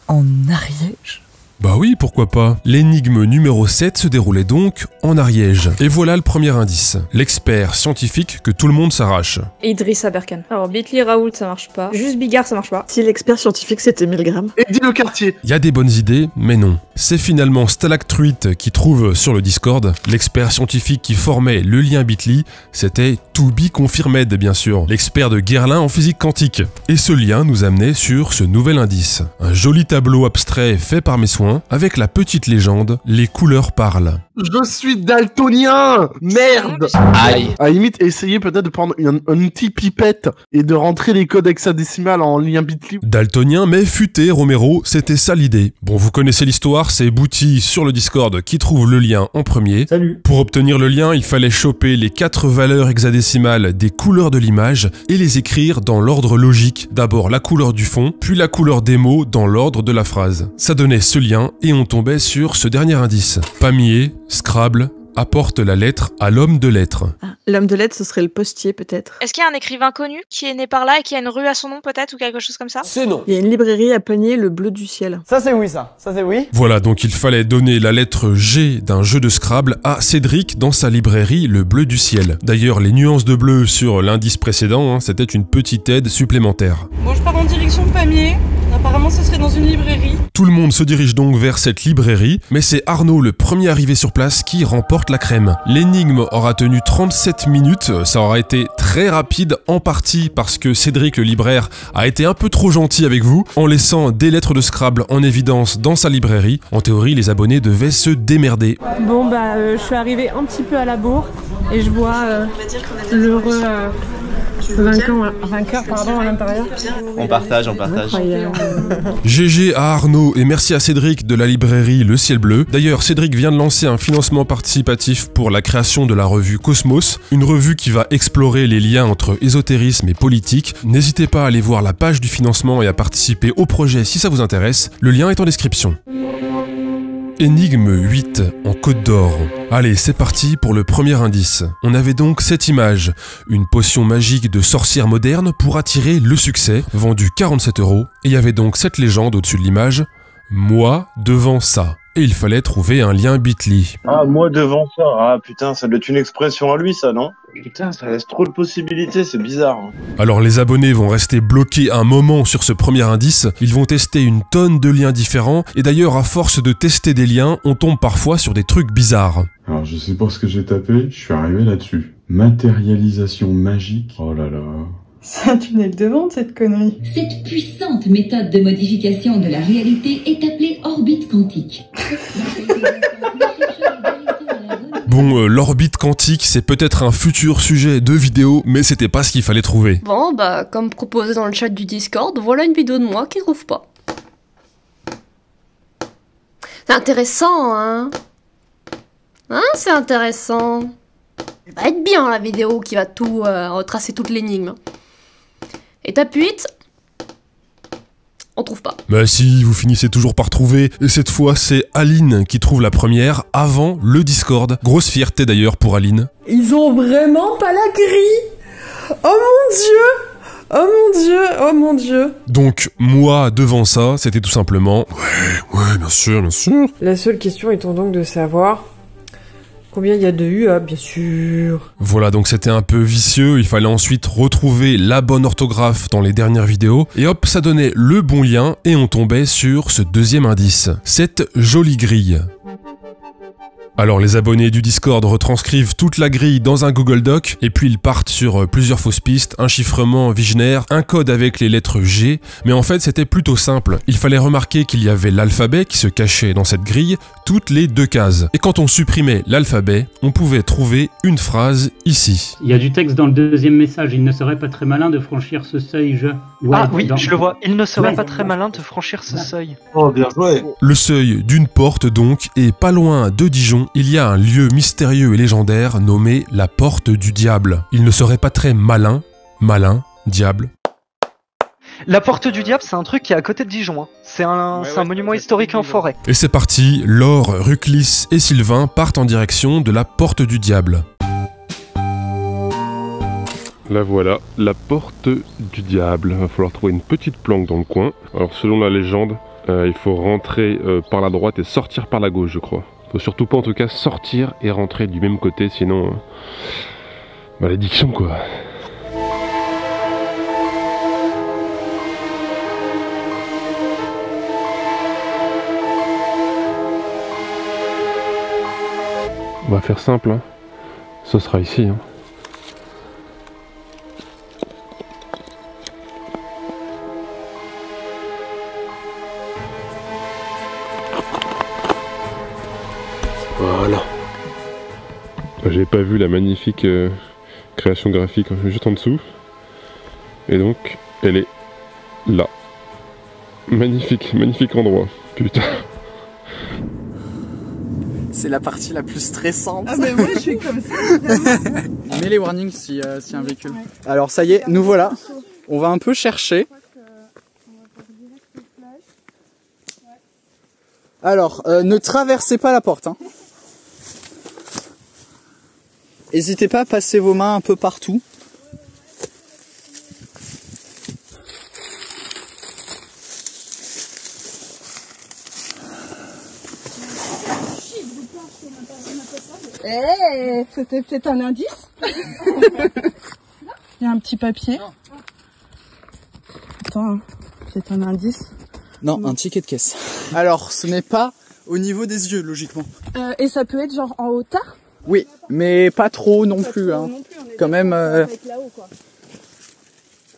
en Ariège. Bah oui, pourquoi pas. L'énigme numéro 7 se déroulait donc en Ariège. Et voilà le premier indice. L'expert scientifique que tout le monde s'arrache. Idriss Aberkan. Alors Bitly Raoult ça marche pas. Juste Bigard ça marche pas. Si l'expert scientifique c'était 1000 grammes. Et dis le quartier. Il y a des bonnes idées, mais non. C'est finalement Stalactruite qui trouve sur le Discord. L'expert scientifique qui formait le lien Bitly, c'était To Be Confirmed bien sûr. L'expert de Guerlain en physique quantique. Et ce lien nous amenait sur ce nouvel indice. Un joli tableau abstrait fait par mes soins, avec la petite légende, les couleurs parlent. Je suis daltonien. Merde. Aïe. À la limite, essayez peut-être de prendre un outil pipette et de rentrer les codes hexadécimales en lien Bitly. Daltonien mais futé, Romero, c'était ça l'idée. Bon, vous connaissez l'histoire, c'est Bouti sur le Discord qui trouve le lien en premier. Salut. Pour obtenir le lien, il fallait choper les 4 valeurs hexadécimales des couleurs de l'image et les écrire dans l'ordre logique. D'abord la couleur du fond, puis la couleur des mots dans l'ordre de la phrase. Ça donnait ce lien et on tombait sur ce dernier indice. Pamiers, Scrabble, apporte la lettre à l'homme de lettres. L'homme de lettres, ce serait le postier peut-être. Est-ce qu'il y a un écrivain connu qui est né par là et qui a une rue à son nom peut-être ou quelque chose comme ça? C'est non. Il y a une librairie à Panier, le bleu du ciel. Ça c'est oui ça c'est oui. Voilà, donc il fallait donner la lettre G d'un jeu de Scrabble à Cédric dans sa librairie Le Bleu du Ciel. D'ailleurs, les nuances de bleu sur l'indice précédent, c'était une petite aide supplémentaire. Bon, je pars en direction de Pamiers. Apparemment, ce serait dans une librairie. Tout le monde se dirige donc vers cette librairie, mais c'est Arnaud, le premier arrivé sur place, qui remporte la crème. L'énigme aura tenu 37 minutes, ça aura été très rapide, en partie parce que Cédric, le libraire, a été un peu trop gentil avec vous, en laissant des lettres de Scrabble en évidence dans sa librairie. En théorie, les abonnés devaient se démerder. Bon je suis arrivée un petit peu à la bourre et je vois l'heureux vainqueur à l'intérieur. On partage. GG à Arnaud et merci à Cédric de la librairie Le Ciel Bleu. D'ailleurs, Cédric vient de lancer un financement participatif pour la création de la revue Cosmos, une revue qui va explorer les liens entre ésotérisme et politique. N'hésitez pas à aller voir la page du financement et à participer au projet si ça vous intéresse. Le lien est en description. Énigme 8 en Côte d'Or. Allez, c'est parti pour le premier indice. On avait donc cette image, une potion magique de sorcière moderne pour attirer le succès, vendue 47 €. Et il y avait donc cette légende au-dessus de l'image, moi devant ça. Et il fallait trouver un lien Bitly. Ah, moi devant ça. Ah putain, ça doit être une expression à lui, ça, non? Putain, ça laisse trop de possibilités, c'est bizarre. Alors les abonnés vont rester bloqués un moment sur ce premier indice, ils vont tester une tonne de liens différents, et d'ailleurs à force de tester des liens, on tombe parfois sur des trucs bizarres. Alors je sais pas ce que j'ai tapé, je suis arrivé là-dessus. Matérialisation magique, oh là là... C'est un tunnel de vente, cette connerie. Cette puissante méthode de modification de la réalité est appelée orbite quantique. Bon, l'orbite quantique, c'est peut-être un futur sujet de vidéo, mais c'était pas ce qu'il fallait trouver. Bon, comme proposé dans le chat du Discord, voilà une vidéo de moi qui trouve pas. C'est intéressant, hein? Hein, c'est intéressant. Ça va être bien, la vidéo qui va tout retracer toute l'énigme. Étape 8, on trouve pas. Bah si, vous finissez toujours par trouver, et cette fois c'est Aline qui trouve la première avant le Discord. Grosse fierté d'ailleurs pour Aline. Ils ont vraiment pas la grille. Oh mon dieu. Oh mon dieu, oh mon dieu. Donc moi devant ça, c'était tout simplement ouais, bien sûr. La seule question étant donc de savoir combien il y a de UA, bien sûr. Voilà, donc c'était un peu vicieux, il fallait ensuite retrouver la bonne orthographe dans les dernières vidéos, et hop, ça donnait le bon lien, et on tombait sur ce deuxième indice, cette jolie grille. Alors les abonnés du Discord retranscrivent toute la grille dans un Google Doc, et puis ils partent sur plusieurs fausses pistes, un chiffrement Wigner, un code avec les lettres G, mais en fait c'était plutôt simple. Il fallait remarquer qu'il y avait l'alphabet qui se cachait dans cette grille, toutes les 2 cases. Et quand on supprimait l'alphabet, on pouvait trouver une phrase ici. Il y a du texte dans le deuxième message, il ne serait pas très malin de franchir ce seuil, je le vois, il ne serait pas très malin de franchir ce seuil. Oh, bien joué. Le seuil d'une porte donc, et pas loin de Dijon, il y a un lieu mystérieux et légendaire nommé la Porte du Diable. Il ne serait pas très malin, diable. La Porte du Diable, c'est un truc qui est à côté de Dijon. Hein. C'est un monument historique en forêt. Et c'est parti, Laure, Ruclis et Sylvain partent en direction de la Porte du Diable. Là voilà, la Porte du Diable. Il va falloir trouver une petite planque dans le coin. Alors selon la légende, il faut rentrer par la droite et sortir par la gauche, je crois. Faut surtout pas en tout cas sortir et rentrer du même côté, sinon... malédiction quoi. On va faire simple, hein. Ce sera ici. Hein. Voilà. J'ai pas vu la magnifique création graphique juste en dessous. Et donc, elle est là. Magnifique, magnifique endroit. Putain. C'est la partie la plus stressante. Ah bah moi je suis comme ça. Mets les warnings si y a un véhicule. Alors ça y est, nous voilà. On va un peu chercher. Alors, ne traversez pas la porte. Hein. N'hésitez pas à passer vos mains un peu partout. Eh, c'était peut-être un indice. Il y a un petit papier. Attends, c'est un indice. Non, un ticket de caisse. Alors, ce n'est pas au niveau des yeux, logiquement. Et ça peut être genre en hauteur? Oui, mais pas trop non plus. Hein. Quand même,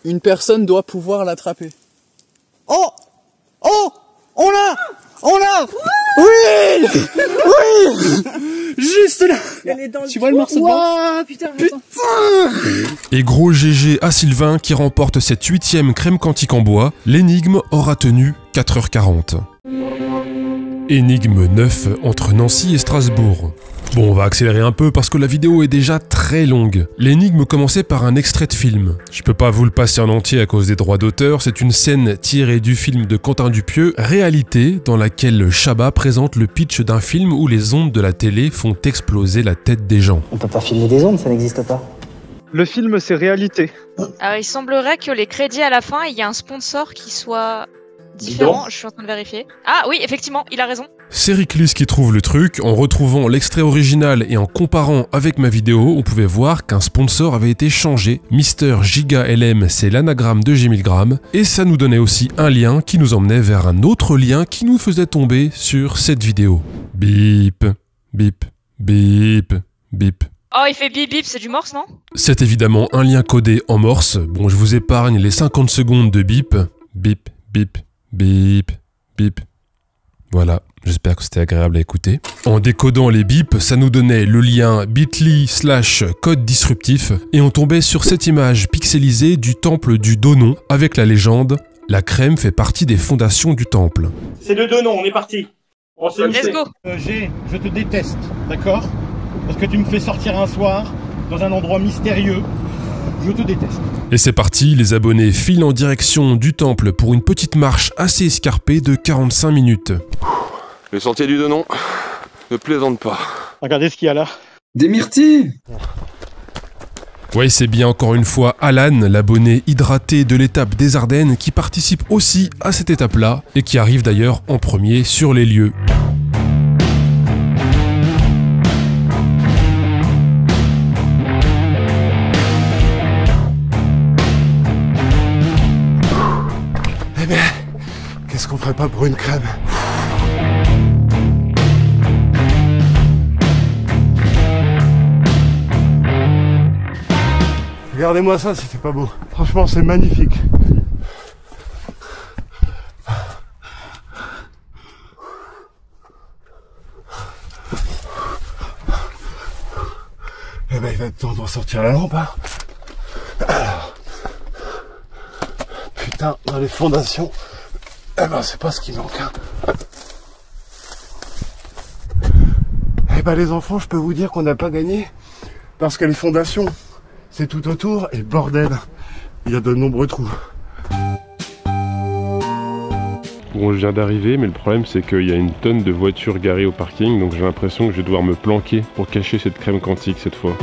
une personne doit pouvoir l'attraper. Oh! Oh! On l'a! On l'a! Oui! Oui! Juste là! Tu vois le morceau de blanc? Putain! Et gros GG à Sylvain qui remporte cette 8e crème quantique en bois. L'énigme aura tenu 4h40. Énigme 9 entre Nancy et Strasbourg. Bon, on va accélérer un peu parce que la vidéo est déjà très longue. L'énigme commençait par un extrait de film. Je peux pas vous le passer en entier à cause des droits d'auteur, c'est une scène tirée du film de Quentin Dupieux, Réalité, dans laquelle Chabat présente le pitch d'un film où les ondes de la télé font exploser la tête des gens. On peut pas filmer des ondes, ça n'existe pas. Le film, c'est Réalité. Alors, il semblerait que les crédits à la fin, il y a un sponsor qui soit différent. Je suis en train de vérifier. Ah oui, effectivement, il a raison. C'est Riclis qui trouve le truc. En retrouvant l'extrait original et en comparant avec ma vidéo, on pouvait voir qu'un sponsor avait été changé. Mister Giga LM, c'est l'anagramme de G1000 et ça nous donnait aussi un lien qui nous emmenait vers un autre lien qui nous faisait tomber sur cette vidéo. Bip, bip, bip, bip. Oh, il fait bip bip, c'est du morse, non? C'est évidemment un lien codé en morse. Bon, je vous épargne les 50 secondes de bip. Bip, bip, bip, bip. Voilà, j'espère que c'était agréable à écouter. En décodant les bips, ça nous donnait le lien bit.ly/code disruptif et on tombait sur cette image pixelisée du temple du Donon avec la légende « La crème fait partie des fondations du temple ». C'est le Donon, on est parti. On sait où Let's c'est. go. Je te déteste, d'accord? Parce que tu me fais sortir un soir dans un endroit mystérieux. Je te déteste. Et c'est parti, les abonnés filent en direction du temple pour une petite marche assez escarpée de 45 minutes. Le sentier du Donon, ne plaisante pas. Regardez ce qu'il y a là. Des myrtilles! Ouais, c'est bien encore une fois Alan, l'abonné hydraté de l'étape des Ardennes, qui participe aussi à cette étape-là et qui arrive d'ailleurs en premier sur les lieux. Eh bien, qu'est-ce qu'on ferait pas pour une crème? Regardez-moi ça, c'était pas beau. Franchement, c'est magnifique. Eh ben, il va être temps de ressortir la lampe, hein. Alors. Putain, dans les fondations, eh ben, c'est pas ce qui manque, hein. Eh ben, les enfants, je peux vous dire qu'on n'a pas gagné, parce que les fondations, c'est tout autour, et bordel, il y a de nombreux trous. Bon, je viens d'arriver, mais le problème c'est qu'il y a une tonne de voitures garées au parking, donc j'ai l'impression que je vais devoir me planquer pour cacher cette crème quantique cette fois.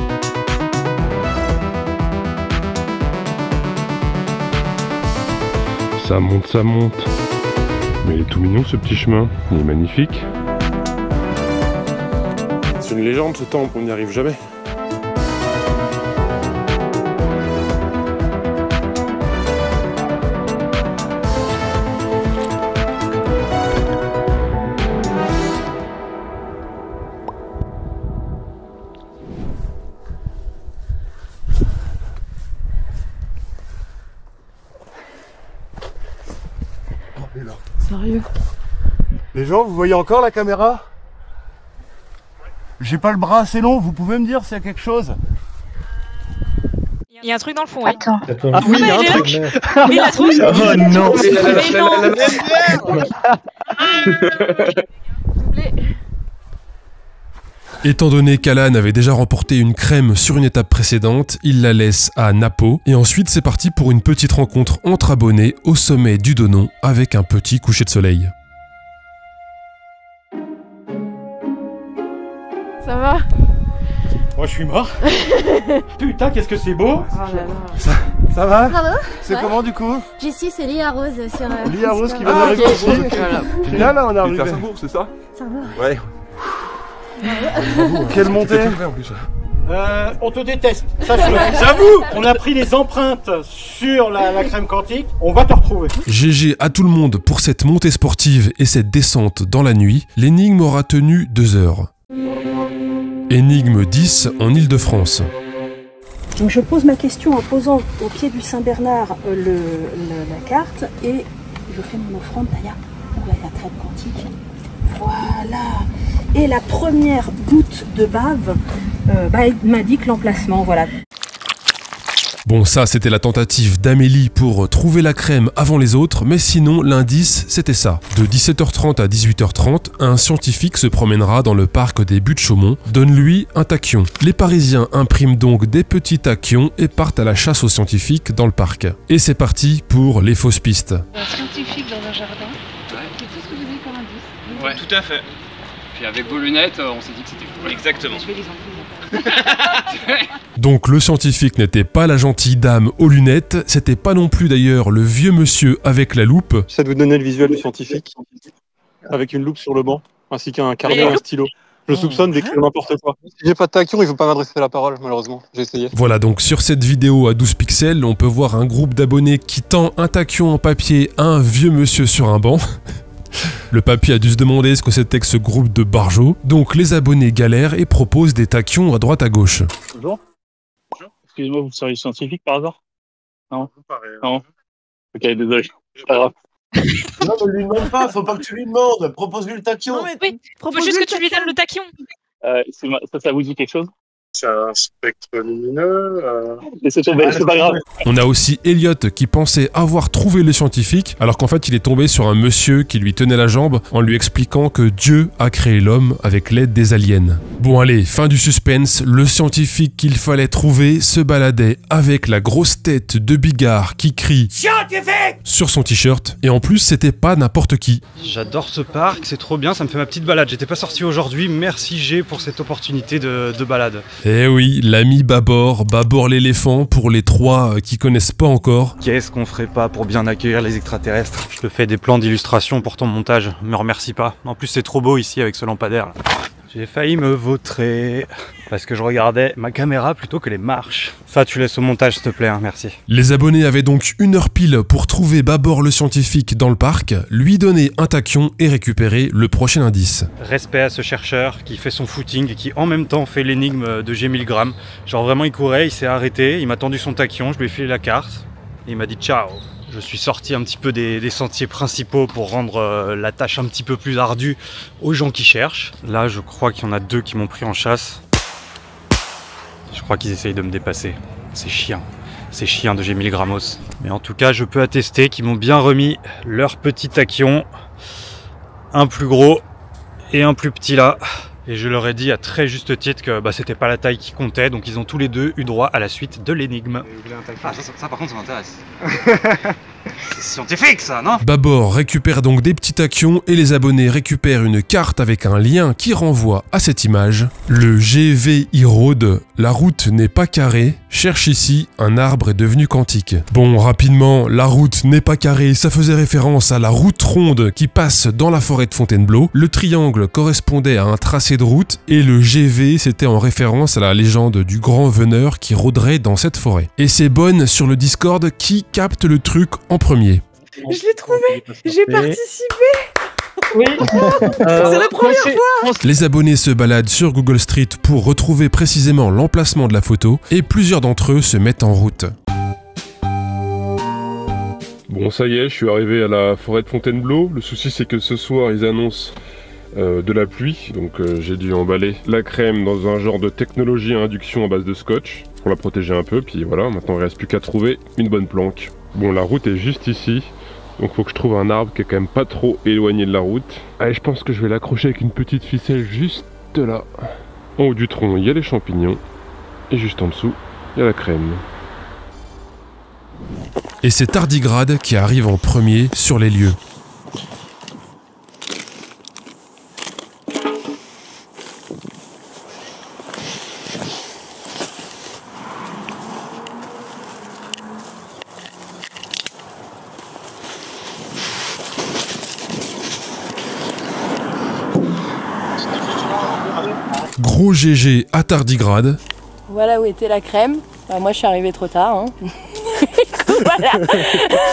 Ça monte, ça monte. Mais il est tout mignon ce petit chemin, il est magnifique. C'est une légende ce temple, on n'y arrive jamais. Sérieux? Les gens, vous voyez encore la caméra? J'ai pas le bras assez long, vous pouvez me dire s'il y a quelque chose? Il y a un truc dans le fond, oui. Attends. Ah oui, il y a un truc. Mais il a trouvé. Oh non. Étant donné qu'Alan avait déjà remporté une crème sur une étape précédente, il la laisse à Napo, et ensuite c'est parti pour une petite rencontre entre abonnés au sommet du Donon avec un petit coucher de soleil. Ça va? Moi je suis mort. Putain, qu'est-ce que c'est beau. Oh là là. Ça va? Bravo. C'est Ouais. comment du coup? Jessie, c'est Lia Rose sur... Lia Rose qui va vient d'arriver ici. Voilà. Là, là, on est arrivé. c'est ça? Ça va. Ouais. Quelle montée? On te déteste, sache-le. J'avoue, on a pris les empreintes sur la crème quantique, on va te retrouver. GG à tout le monde pour cette montée sportive et cette descente dans la nuit. L'énigme aura tenu 2 heures. Énigme 10 en Île-de-France. Donc je pose ma question en posant au pied du Saint-Bernard la carte et je fais mon offrande d'ailleurs pour la crème quantique. Voilà. Et la première goutte de bave m'indique l'emplacement. Voilà. Bon, ça c'était la tentative d'Amélie pour trouver la crème avant les autres, mais sinon l'indice c'était ça. De 17h30 à 18h30, un scientifique se promènera dans le parc des Buttes-Chaumont, donne-lui un tachyon. Les Parisiens impriment donc des petits tachyons et partent à la chasse aux scientifiques dans le parc. Et c'est parti pour les fausses pistes. Un scientifique dans un jardin, c'est tout ce que vous avez comme indice. Ouais, tout à fait. Puis avec vos lunettes, on s'est dit que c'était fou. Exactement. Je vais les imprimer. Donc le scientifique n'était pas la gentille dame aux lunettes, c'était pas non plus d'ailleurs le vieux monsieur avec la loupe. J'essaie de vous donner le visuel du scientifique, avec une loupe sur le banc, ainsi qu'un carnet et un stylo. Je soupçonne d'écrire n'importe quoi. Si j'ai pas de tachyon, il faut pas m'adresser la parole, malheureusement. J'ai essayé. Voilà, donc sur cette vidéo à 12 pixels, on peut voir un groupe d'abonnés qui tend un tachyon en papier à un vieux monsieur sur un banc. Le papy a dû se demander ce que c'était que ce groupe de barjots, donc les abonnés galèrent et proposent des tachyons à droite à gauche. Bonjour. Excusez-moi, vous seriez scientifique par hasard? Non. Non. Ok, désolé. C'est pas grave. Non, ne lui demande pas, faut pas que tu lui demandes. Propose-lui le tachyon. Oui, faut juste que tu lui donnes le tachyon. Ça vous dit quelque chose? C'est un spectre lumineux. C'est pas grave. On a aussi Elliot qui pensait avoir trouvé le scientifique, alors qu'en fait il est tombé sur un monsieur qui lui tenait la jambe en lui expliquant que Dieu a créé l'homme avec l'aide des aliens. Bon allez, fin du suspense, le scientifique qu'il fallait trouver se baladait avec la grosse tête de Bigard qui crie scientifique sur son t-shirt, et en plus c'était pas n'importe qui. J'adore ce parc, c'est trop bien, ça me fait ma petite balade. J'étais pas sorti aujourd'hui, merci G pour cette opportunité de balade. Eh oui, l'ami Babor l'éléphant pour les 3 qui connaissent pas encore. Qu'est-ce qu'on ferait pas pour bien accueillir les extraterrestres? Je te fais des plans d'illustration pour ton montage, me remercie pas. En plus c'est trop beau ici avec ce lampadaire là. J'ai failli me vautrer parce que je regardais ma caméra plutôt que les marches. Ça tu laisses au montage s'il te plaît, hein, merci. Les abonnés avaient donc 1 heure pile pour trouver Babor le scientifique dans le parc, lui donner un tachyon et récupérer le prochain indice. Respect à ce chercheur qui fait son footing et qui en même temps fait l'énigme de G1000 grammes. Genre vraiment il courait, il s'est arrêté, il m'a tendu son tachyon, je lui ai filé la carte et il m'a dit ciao. Je suis sorti un petit peu des sentiers principaux pour rendre la tâche un petit peu plus ardue aux gens qui cherchent. Là, je crois qu'il y en a 2 qui m'ont pris en chasse. Je crois qu'ils essayent de me dépasser. C'est chiant de G1000 grammos. Mais en tout cas, je peux attester qu'ils m'ont bien remis leur petit tachyon. Un plus gros et un plus petit là. Et je leur ai dit à très juste titre que c'était pas la taille qui comptait, donc ils ont tous les 2 eu droit à la suite de l'énigme. Ah, ça par contre ça m'intéresse. C'est scientifique ça, non? Babor récupère donc des petits tachyons et les abonnés récupèrent une carte avec un lien qui renvoie à cette image. Le GVI Road, la route n'est pas carrée, cherche ici, un arbre est devenu quantique. Bon, rapidement, la route n'est pas carrée, ça faisait référence à la route ronde qui passe dans la forêt de Fontainebleau. Le triangle correspondait à un tracé de route et le GV c'était en référence à la légende du grand veneur qui rôderait dans cette forêt. Et c'est Bonne sur le Discord qui capte le truc en premier. Je l'ai trouvé, j'ai participé. Oui. C'est la première fois. Les abonnés se baladent sur Google Street pour retrouver précisément l'emplacement de la photo et plusieurs d'entre eux se mettent en route. Bon, ça y est, je suis arrivé à la forêt de Fontainebleau. Le souci c'est que ce soir ils annoncent de la pluie, donc j'ai dû emballer la crème dans un genre de technologie à induction à base de scotch pour la protéger un peu, puis voilà, maintenant il ne reste plus qu'à trouver une bonne planque. Bon, la route est juste ici, donc faut que je trouve un arbre qui est quand même pas trop éloigné de la route. Allez, je pense que je vais l'accrocher avec une petite ficelle juste là. En haut du tronc, il y a les champignons, et juste en dessous, il y a la crème. Et c'est Tardigrade qui arrive en premier sur les lieux. Gros GG à Tardigrade. Voilà où était la crème. Bah, moi, je suis arrivée trop tard. Hein. Voilà.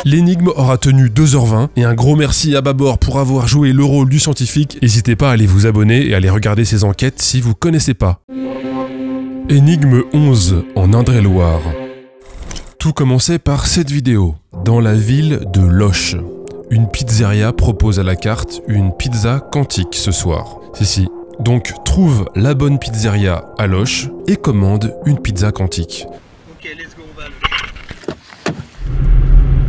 L'énigme aura tenu 2h20 et un gros merci à Babor pour avoir joué le rôle du scientifique. N'hésitez pas à aller vous abonner et à aller regarder ses enquêtes si vous connaissez pas. Énigme 11 en Indre-et-Loire. Tout commençait par cette vidéo. Dans la ville de Loches, une pizzeria propose à la carte une pizza quantique ce soir. Si. Donc trouve la bonne pizzeria à Loches et commande une pizza quantique.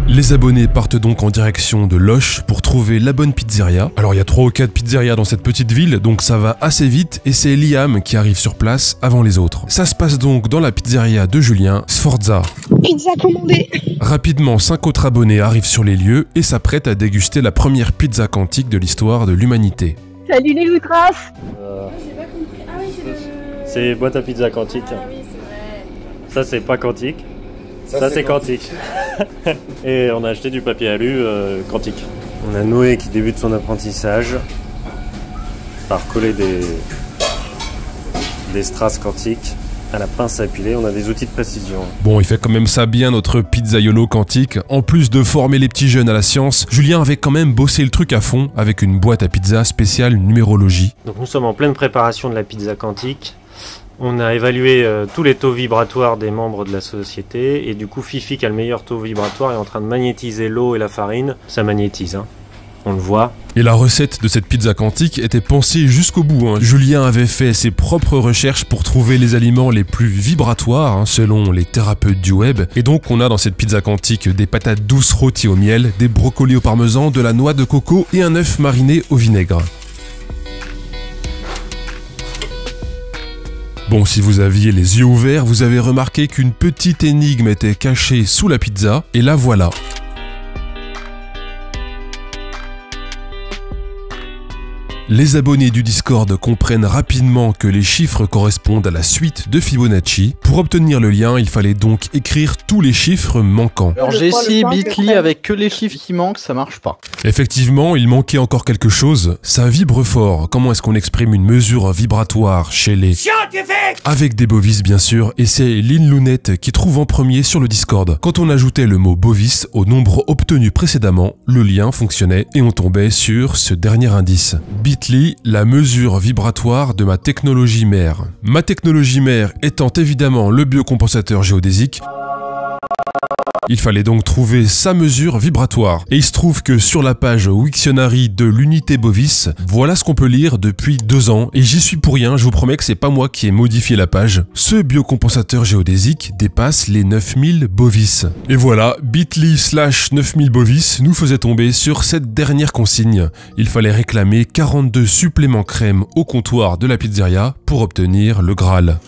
Les abonnés partent donc en direction de Loches pour trouver la bonne pizzeria. Alors il y a 3 ou 4 pizzerias dans cette petite ville, donc ça va assez vite et c'est Liam qui arrive sur place avant les autres. Ça se passe donc dans la pizzeria de Julien, Sforza. Pizza commandée. Rapidement, 5 autres abonnés arrivent sur les lieux et s'apprêtent à déguster la première pizza quantique de l'histoire de l'humanité. Salut les loutras. C'est les boîtes à pizza quantique. Ah oui, c'est vrai. Ça c'est pas quantique. Ça c'est quantique. Et on a acheté du papier alu quantique. On a Noé qui débute son apprentissage par coller des strass quantiques à la pince à épiler. On a des outils de précision. Bon, il fait quand même ça bien notre pizzaiolo quantique. En plus de former les petits jeunes à la science, Julien avait quand même bossé le truc à fond avec une boîte à pizza spéciale numérologie. Donc nous sommes en pleine préparation de la pizza quantique. On a évalué tous les taux vibratoires des membres de la société et du coup Fifi qui a le meilleur taux vibratoire est en train de magnétiser l'eau et la farine. Ça magnétise, hein. On le voit. Et la recette de cette pizza quantique était pensée jusqu'au bout. Hein. Julien avait fait ses propres recherches pour trouver les aliments les plus vibratoires, hein, selon les thérapeutes du web. Et donc on a dans cette pizza quantique des patates douces rôties au miel, des brocolis au parmesan, de la noix de coco et un œuf mariné au vinaigre. Bon, si vous aviez les yeux ouverts, vous avez remarqué qu'une petite énigme était cachée sous la pizza, et la voilà. Les abonnés du Discord comprennent rapidement que les chiffres correspondent à la suite de Fibonacci. Pour obtenir le lien, il fallait donc écrire tous les chiffres manquants. Alors j'ai essayé Bitly avec que les chiffres qui manquent, ça marche pas. Effectivement, il manquait encore quelque chose. Ça vibre fort. Comment est-ce qu'on exprime une mesure vibratoire chez les scientifiques? Avec des bovis bien sûr, et c'est Lynn Lounette qui trouve en premier sur le Discord. Quand on ajoutait le mot bovis au nombre obtenu précédemment, le lien fonctionnait et on tombait sur ce dernier indice. Bitly, la mesure vibratoire de ma technologie mère. Ma technologie mère étant évidemment le biocompensateur géodésique. Il fallait donc trouver sa mesure vibratoire. Et il se trouve que sur la page Wiktionary de l'unité bovis, voilà ce qu'on peut lire depuis 2 ans. Et j'y suis pour rien, je vous promets que c'est pas moi qui ai modifié la page. Ce biocompensateur géodésique dépasse les 9000 bovis. Et voilà, Bitly/9000 bovis nous faisait tomber sur cette dernière consigne. Il fallait réclamer 42 suppléments crème au comptoir de la pizzeria pour obtenir le Graal.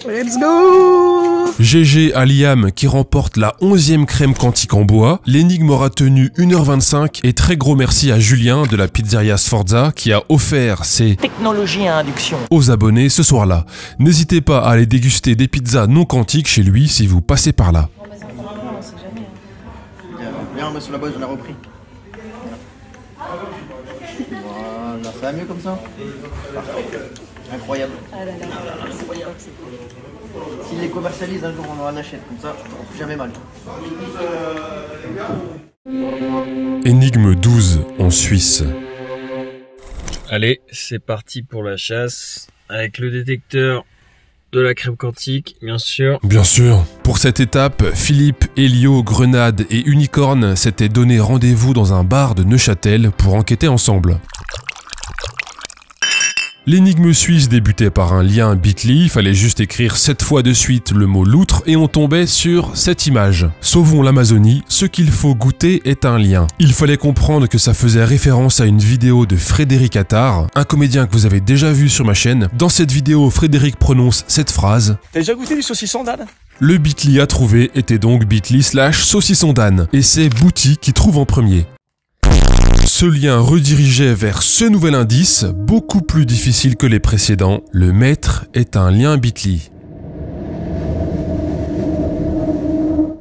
Let's go! GG à Liam qui remporte la 11e crème quantique en bois. L'énigme aura tenu 1h25 et très gros merci à Julien de la pizzeria Sforza qui a offert ses technologies à induction aux abonnés ce soir-là. N'hésitez pas à aller déguster des pizzas non quantiques chez lui si vous passez par là. Viens, monsieur là-bas, j'en ai repris. Voilà, ça va mieux comme ça? Parfait. Incroyable. Ah là là, incroyable. S'ils les commercialisent un jour, on en achète comme ça, on trouve jamais mal. Énigme 12 en Suisse. Allez, c'est parti pour la chasse avec le détecteur de la crème quantique, bien sûr. Bien sûr. Pour cette étape, Philippe, Elio, Grenade et Unicorn s'étaient donné rendez-vous dans un bar de Neuchâtel pour enquêter ensemble. L'énigme suisse débutait par un lien Bitly, il fallait juste écrire 7 fois de suite le mot loutre et on tombait sur cette image. Sauvons l'Amazonie, ce qu'il faut goûter est un lien. Il fallait comprendre que ça faisait référence à une vidéo de Frédéric Attard, un comédien que vous avez déjà vu sur ma chaîne. Dans cette vidéo, Frédéric prononce cette phrase. T'as déjà goûté du saucisson d'âne? Le Bitly à trouver était donc Bitly/saucisson d'âne, et c'est Bouti qui trouve en premier. Ce lien redirigeait vers ce nouvel indice, beaucoup plus difficile que les précédents. Le maître est un lien Bitly.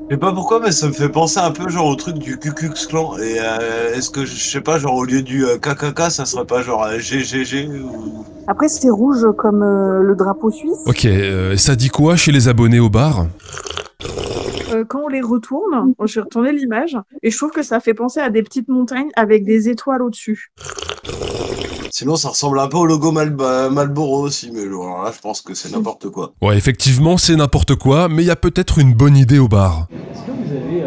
Je sais pas pourquoi, mais ça me fait penser un peu genre au truc du Ku Klux Klan. Et est-ce que, je sais pas, genre au lieu du KKK, ça serait pas genre GGG ou... Après, c'est rouge comme le drapeau suisse. Ok, ça dit quoi chez les abonnés au bar? Quand on les retourne, j'ai retourné l'image, et je trouve que ça fait penser à des petites montagnes avec des étoiles au-dessus. Sinon, ça ressemble un peu au logo Marlboro aussi, mais alors là, je pense que c'est n'importe quoi. Ouais, effectivement, c'est n'importe quoi, mais il y a peut-être une bonne idée au bar. Est-ce que vous avez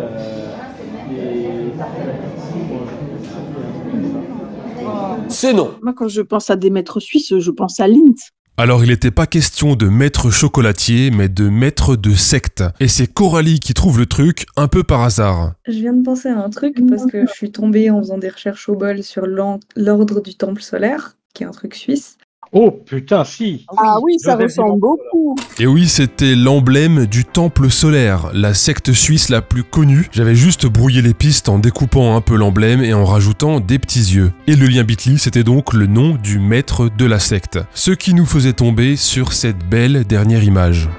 C'est non. Moi, quand je pense à des maîtres suisses, je pense à Lindt. Alors il n'était pas question de maître chocolatier, mais de maître de secte. Et c'est Coralie qui trouve le truc un peu par hasard. Je viens de penser à un truc parce que je suis tombée en faisant des recherches au bol sur l'ordre du temple solaire, qui est un truc suisse. Oh putain, si. Ah oui, ça ressemble beaucoup. Et oui, c'était l'emblème du temple solaire, la secte suisse la plus connue. J'avais juste brouillé les pistes en découpant un peu l'emblème et en rajoutant des petits yeux. Et le lien Bitly, c'était donc le nom du maître de la secte. Ce qui nous faisait tomber sur cette belle dernière image.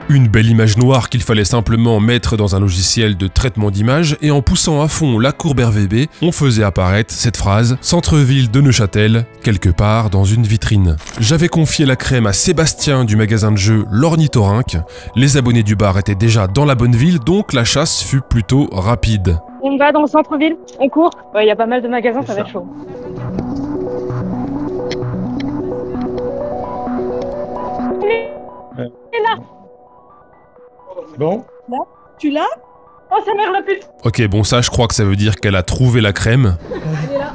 Une belle image noire qu'il fallait simplement mettre dans un logiciel de traitement d'image et en poussant à fond la courbe RVB, on faisait apparaître cette phrase « Centre-ville de Neuchâtel, quelque part dans une vitrine ». J'avais confié la crème à Sébastien du magasin de jeux L'Ornithorynque. Les abonnés du bar étaient déjà dans la bonne ville, donc la chasse fut plutôt rapide. On va dans le centre-ville, on court. Il y a pas mal de magasins, ça va être chaud. Il est là. Bon. Là, tu l'as? Oh, sa mère la pute. Ok, bon ça je crois que ça veut dire qu'elle a trouvé la crème. Elle est là.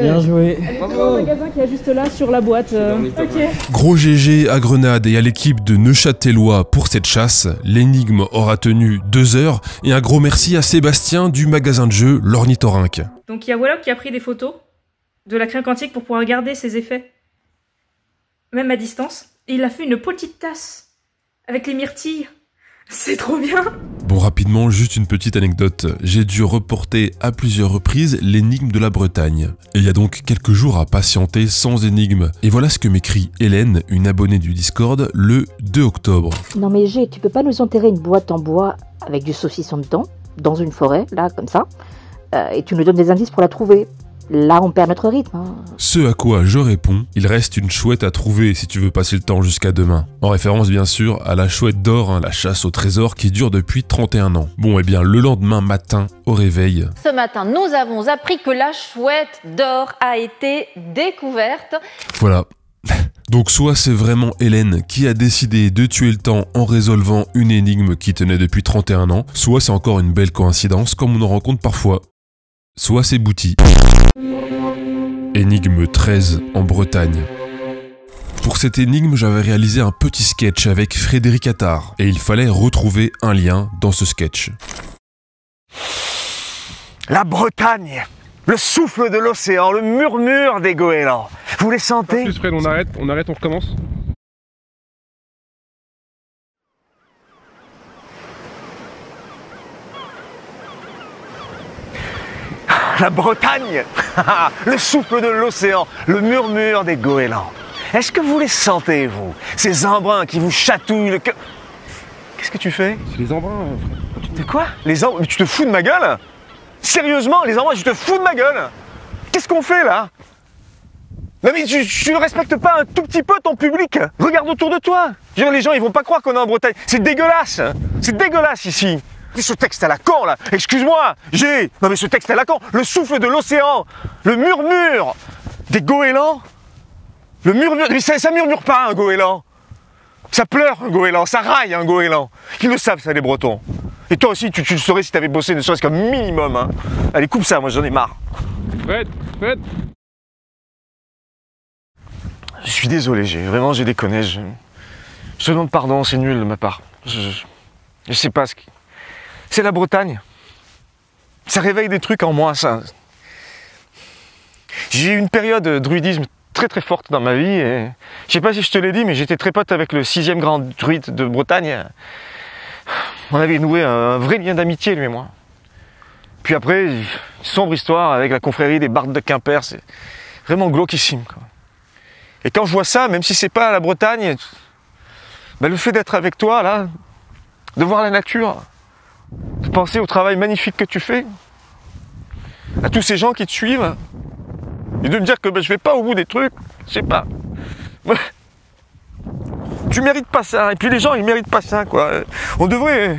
Bien joué. Elle est dans le magasin qui est juste là sur la boîte. Ok. Gros GG à Grenade et à l'équipe de Neuchâtelois pour cette chasse. L'énigme aura tenu 2 heures et un gros merci à Sébastien du magasin de jeux L'Ornithorynque. Donc il y a Wallock qui a pris des photos de la crème quantique pour pouvoir regarder ses effets, même à distance. Et il a fait une petite tasse avec les myrtilles. C'est trop bien. Bon, rapidement, juste une petite anecdote. J'ai dû reporter à plusieurs reprises l'énigme de la Bretagne. Et il y a donc quelques jours à patienter sans énigme. Et voilà ce que m'écrit Hélène, une abonnée du Discord, le 2 octobre. Non mais G, tu peux pas nous enterrer une boîte en bois avec du saucisson dedans, dans une forêt, là, comme ça, et tu nous donnes des indices pour la trouver. Là, on perd notre rythme. Hein. Ce à quoi je réponds, il reste une chouette à trouver si tu veux passer le temps jusqu'à demain. En référence bien sûr à la chouette d'or, hein, la chasse au trésor qui dure depuis 31 ans. Bon, et bien le lendemain matin, au réveil... Ce matin, nous avons appris que la chouette d'or a été découverte. Voilà. Donc soit c'est vraiment Hélène qui a décidé de tuer le temps en résolvant une énigme qui tenait depuis 31 ans, soit c'est encore une belle coïncidence comme on en rencontre parfois. Soit c'est Bouti. Énigme 13 en Bretagne. Pour cette énigme, j'avais réalisé un petit sketch avec Frédéric Attard, et il fallait retrouver un lien dans ce sketch. La Bretagne, le souffle de l'océan, le murmure des goélands. Vous les sentez? Plus Fred, on arrête, on recommence. La Bretagne, le souffle de l'océan, le murmure des goélands. Est-ce que vous les sentez, vous? Ces embruns qui vous chatouillent le cœur. Qu'est-ce que tu fais? C'est les embruns, frère. C'est quoi? Les embruns? Mais tu te fous de ma gueule? Sérieusement, les embruns, tu te fous de ma gueule? Qu'est-ce qu'on fait, là? Non mais tu ne respectes pas un tout petit peu ton public. Regarde autour de toi. Les gens, ils vont pas croire qu'on est en Bretagne. C'est dégueulasse. C'est dégueulasse, ici. Ce texte à la con là, excuse-moi, non mais ce texte à la con, le souffle de l'océan, le murmure des goélands, le murmure, mais ça murmure pas un goéland, ça pleure un goéland, ça raille un goéland, ils le savent ça les Bretons, et toi aussi tu le saurais si t'avais bossé ne serait-ce qu'un minimum, hein. Allez coupe ça, moi j'en ai marre. Fred. Je suis désolé, vraiment j'ai déconné, je te demande pardon, c'est nul de ma part, je sais pas ce qui... C'est la Bretagne. Ça réveille des trucs en moi, ça. J'ai eu une période de druidisme très très forte dans ma vie. Et je sais pas si je te l'ai dit, mais j'étais très pote avec le 6e grand druide de Bretagne. On avait noué un vrai lien d'amitié, lui et moi. Puis après, une sombre histoire avec la confrérie des bardes de Quimper. C'est vraiment glauquissime, quoi. Et quand je vois ça, même si c'est pas la Bretagne, bah, le fait d'être avec toi, là... de voir la nature, de penser au travail magnifique que tu fais, à tous ces gens qui te suivent, et de me dire que je vais pas au bout des trucs, je sais pas. Tu mérites pas ça, et puis les gens ils méritent pas ça, quoi. On devrait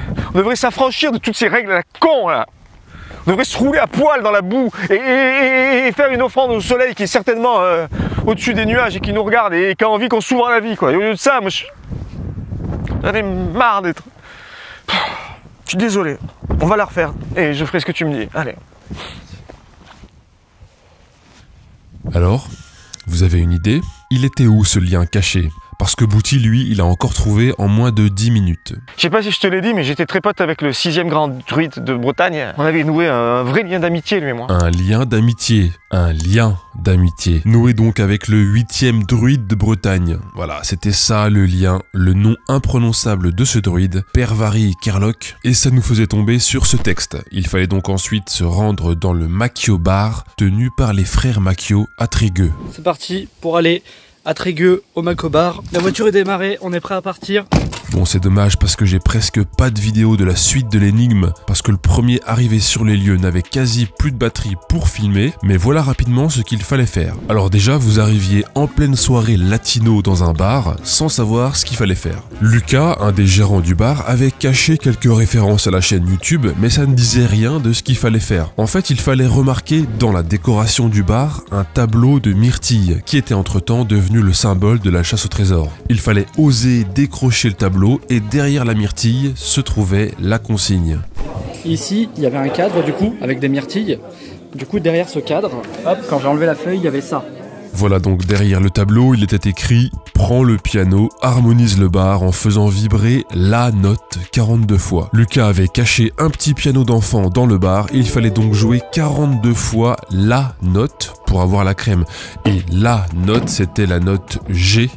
s'affranchir de toutes ces règles à la con, là. On devrait se rouler à poil dans la boue et faire une offrande au soleil qui est certainement au-dessus des nuages et qui nous regarde et qui a envie qu'on s'ouvre à la vie, quoi. Et au lieu de ça, moi j'en ai marre d'être... Je suis désolé, on va la refaire et je ferai ce que tu me dis, allez. Alors, vous avez une idée? Il était où ce lien caché? Parce que Bouti, lui, il a encore trouvé en moins de 10 minutes. Je sais pas si je te l'ai dit, mais j'étais très pote avec le 6e grand druide de Bretagne. On avait noué un vrai lien d'amitié, lui et moi. Un lien d'amitié. Un lien d'amitié. Noué donc avec le 8e druide de Bretagne. Voilà, c'était ça le lien, le nom imprononçable de ce druide, Pervari Kerlock. Et ça nous faisait tomber sur ce texte. Il fallait donc ensuite se rendre dans le Makio Bar, tenu par les frères Makio à Trégueux. C'est parti pour aller à Trégueux, au Makio Bar. La voiture est démarrée, on est prêt à partir. Bon, c'est dommage parce que j'ai presque pas de vidéo de la suite de l'énigme, parce que le premier arrivé sur les lieux n'avait quasi plus de batterie pour filmer, mais voilà rapidement ce qu'il fallait faire. Alors déjà, vous arriviez en pleine soirée latino dans un bar, sans savoir ce qu'il fallait faire. Lucas, un des gérants du bar, avait caché quelques références à la chaîne YouTube, mais ça ne disait rien de ce qu'il fallait faire. En fait, il fallait remarquer dans la décoration du bar un tableau de myrtille, qui était entre-temps devenu le symbole de la chasse au trésor. Il fallait oser décrocher le tableau, et derrière la myrtille se trouvait la consigne. Ici, il y avait un cadre du coup, avec des myrtilles. Du coup, derrière ce cadre, hop, quand j'ai enlevé la feuille, il y avait ça. Voilà donc derrière le tableau, il était écrit « Prends le piano, harmonise le bar en faisant vibrer la note 42 fois ». Lucas avait caché un petit piano d'enfant dans le bar et il fallait donc jouer 42 fois la note pour avoir la crème. Et la note, c'était la note G,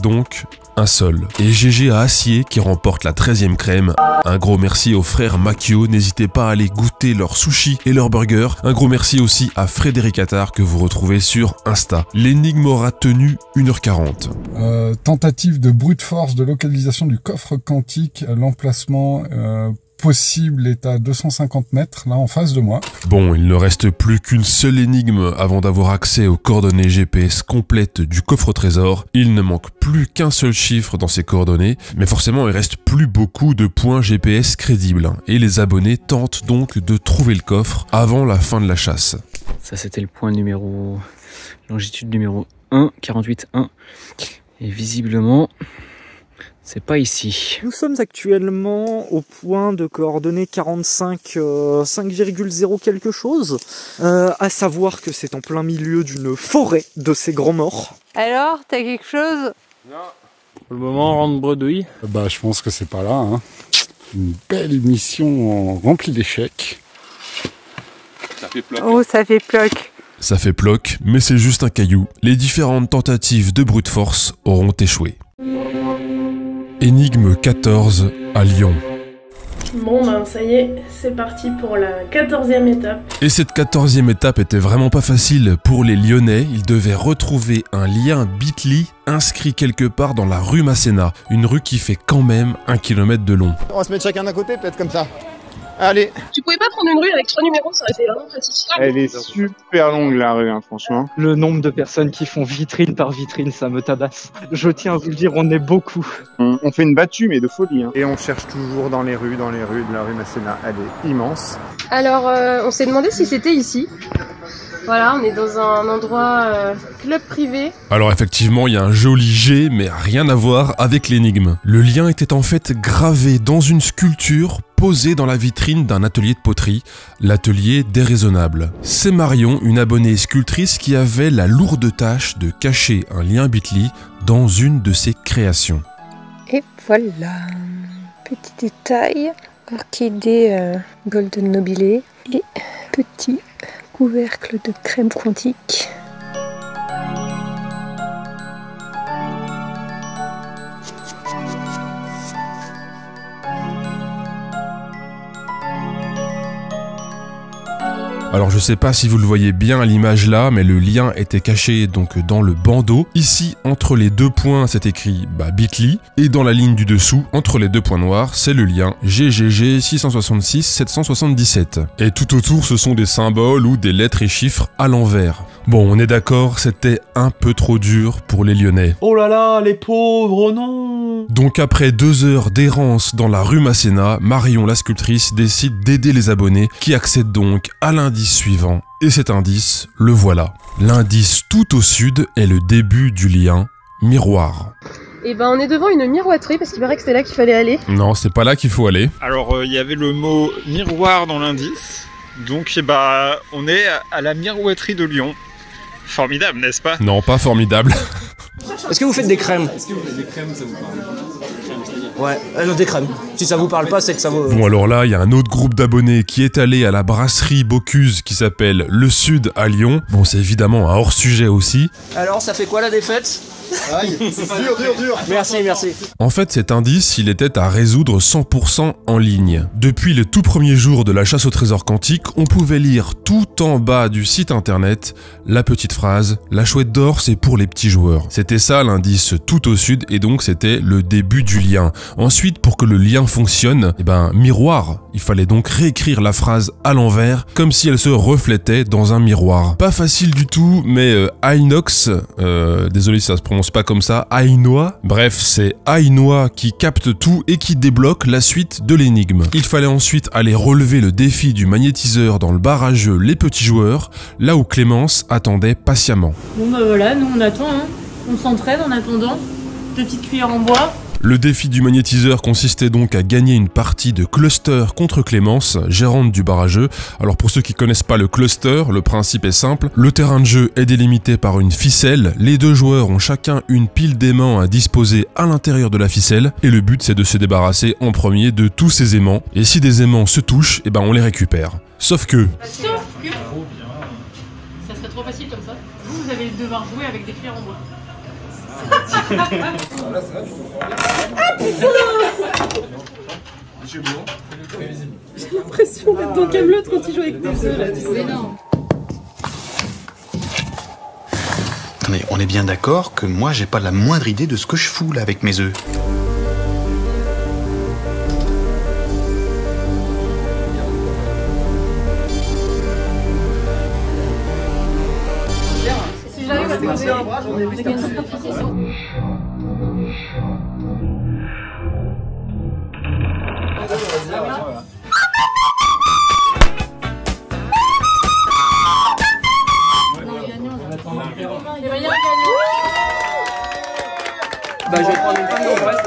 donc un sol. Et GG à Acier qui remporte la 13e crème. Un gros merci aux frères Makio, n'hésitez pas à aller goûter leurs sushis et leurs burgers. Un gros merci aussi à Frédéric Attard que vous retrouvez sur Insta. L'énigme aura tenu 1h40. Tentative de brute force de localisation du coffre quantique, l'emplacement possible est à 250 mètres, là en face de moi. Bon, il ne reste plus qu'une seule énigme avant d'avoir accès aux coordonnées GPS complètes du coffre au trésor. Il ne manque plus qu'un seul chiffre dans ces coordonnées, mais forcément il reste plus beaucoup de points GPS crédibles. Et les abonnés tentent donc de trouver le coffre avant la fin de la chasse. Ça c'était le point numéro... longitude numéro 1, 48,1. Et visiblement... c'est pas ici. Nous sommes actuellement au point de coordonnées 45, 5,0 quelque chose. À savoir que c'est en plein milieu d'une forêt de ces grands morts. Alors, t'as quelque chose? Non. Pour le moment, on rentre bredouille. Bah, je pense que c'est pas là, hein. Une belle mission remplie d'échecs. Ça fait ploc. Oh, ça fait ploc. Ça fait ploc, mais c'est juste un caillou. Les différentes tentatives de brute force auront échoué. Énigme 14 à Lyon. Bon ben ça y est, c'est parti pour la 14e étape. Et cette 14e étape était vraiment pas facile pour les Lyonnais. Ils devaient retrouver un lien Bitly inscrit quelque part dans la rue Masséna, une rue qui fait quand même 1 km de long. On va se mettre chacun d'un côté, peut-être comme ça. Allez. Tu pouvais pas prendre une rue avec 3 numéros, ça aurait été vraiment pratique. Elle est super longue la rue, hein, franchement. Le nombre de personnes qui font vitrine par vitrine, ça me tabasse. Je tiens à vous le dire, on est beaucoup. On fait une battue, mais de folie. Hein. Et on cherche toujours dans les rues de la rue Masséna. Elle est immense. Alors, on s'est demandé si c'était ici. Voilà, on est dans un endroit club privé. Alors effectivement, il y a un joli G, mais rien à voir avec l'énigme. Le lien était en fait gravé dans une sculpture posée dans la vitrine d'un atelier de poterie, l'atelier Déraisonnable. C'est Marion, une abonnée sculptrice, qui avait la lourde tâche de cacher un lien Bitly dans une de ses créations. Et voilà, petit détail, orchidée Golden Nobilé et petit couvercle de crème quantique. Alors je sais pas si vous le voyez bien à l'image là, mais le lien était caché donc dans le bandeau. Ici, entre les deux points, c'est écrit Bitly, et dans la ligne du dessous, entre les deux points noirs, c'est le lien GGG 666 777. Et tout autour, ce sont des symboles ou des lettres et chiffres à l'envers. Bon, on est d'accord, c'était un peu trop dur pour les Lyonnais. Oh là là, les pauvres, non. Donc après 2 heures d'errance dans la rue Masséna, Marion la sculptrice décide d'aider les abonnés qui accèdent donc à l'indice suivant. Et cet indice, le voilà. L'indice tout au sud est le début du lien miroir. Et ben on est devant une miroiterie parce qu'il paraît que c'est là qu'il fallait aller. Non, c'est pas là qu'il faut aller. Alors il y avait le mot miroir dans l'indice. Donc on est à la miroiterie de Lyon. Formidable, n'est-ce pas? Non, pas formidable. Est-ce que vous faites des crèmes? Est-ce que vous faites des crèmes, ça vous parle? Ouais, non, des crèmes. Si ça vous parle pas, c'est que ça vaut... Bon alors là, il y a un autre groupe d'abonnés qui est allé à la brasserie Bocuse qui s'appelle Le Sud à Lyon. Bon, c'est évidemment un hors-sujet aussi. Alors, ça fait quoi la défaite? Aïe, c'est dur. Merci. En fait, cet indice, il était à résoudre 100% en ligne. Depuis le tout premier jour de la chasse au trésor quantique, on pouvait lire tout en bas du site internet la petite phrase « La chouette d'or, c'est pour les petits joueurs ». C'était ça l'indice tout au sud et donc c'était le début du lien. Ensuite, pour que le lien fonctionne, miroir, il fallait donc réécrire la phrase à l'envers comme si elle se reflétait dans un miroir. Pas facile du tout, mais Inox, désolé si ça se prononce pas comme ça, Ainoa, bref, c'est Ainoa qui capte tout et qui débloque la suite de l'énigme. Il fallait ensuite aller relever le défi du magnétiseur dans le bar à jeu Les Petits Joueurs, là où Clémence attendait patiemment. Bon bah voilà, nous on attend, hein. On s'entraîne en attendant, 2 petites cuillères en bois. Le défi du magnétiseur consistait donc à gagner une partie de cluster contre Clémence, gérante du bar à jeu. Alors pour ceux qui connaissent pas le cluster, le principe est simple. Le terrain de jeu est délimité par une ficelle. Les 2 joueurs ont chacun une pile d'aimants à disposer à l'intérieur de la ficelle. Et le but c'est de se débarrasser en premier de tous ces aimants. Et si des aimants se touchent, on les récupère. Sauf que... ça serait trop facile comme ça. Vous allez devoir jouer avec des cuillères en bois. J'ai l'impression d'être dans Camelot quand il joue avec des œufs là, tu sais. Non. Mais on est bien d'accord que moi j'ai pas la moindre idée de ce que je fous là avec mes œufs. Si j'arrive à passer un bras, j'en ai vu comme ça. Bah, je vais prendre une panne en reste.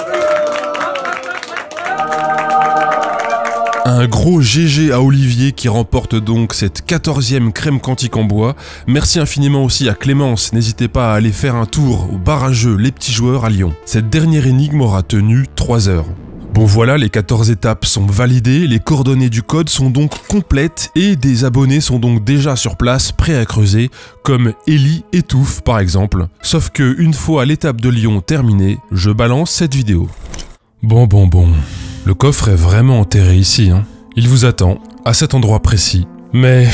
Un gros GG à Olivier qui remporte donc cette 14e crème quantique en bois. Merci infiniment aussi à Clémence, n'hésitez pas à aller faire un tour au bar à jeu Les Petits Joueurs à Lyon. Cette dernière énigme aura tenu 3 heures. Bon voilà, les 14 étapes sont validées, les coordonnées du code sont donc complètes et des abonnés sont donc déjà sur place prêts à creuser, comme Ellie et Touffe par exemple. Sauf que une fois l'étape de Lyon terminée, je balance cette vidéo. Bon. Le coffre est vraiment enterré ici, hein. Il vous attend, à cet endroit précis. Mais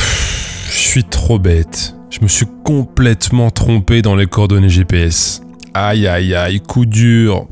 je suis trop bête. Je me suis complètement trompé dans les coordonnées GPS. Aïe, coup dur.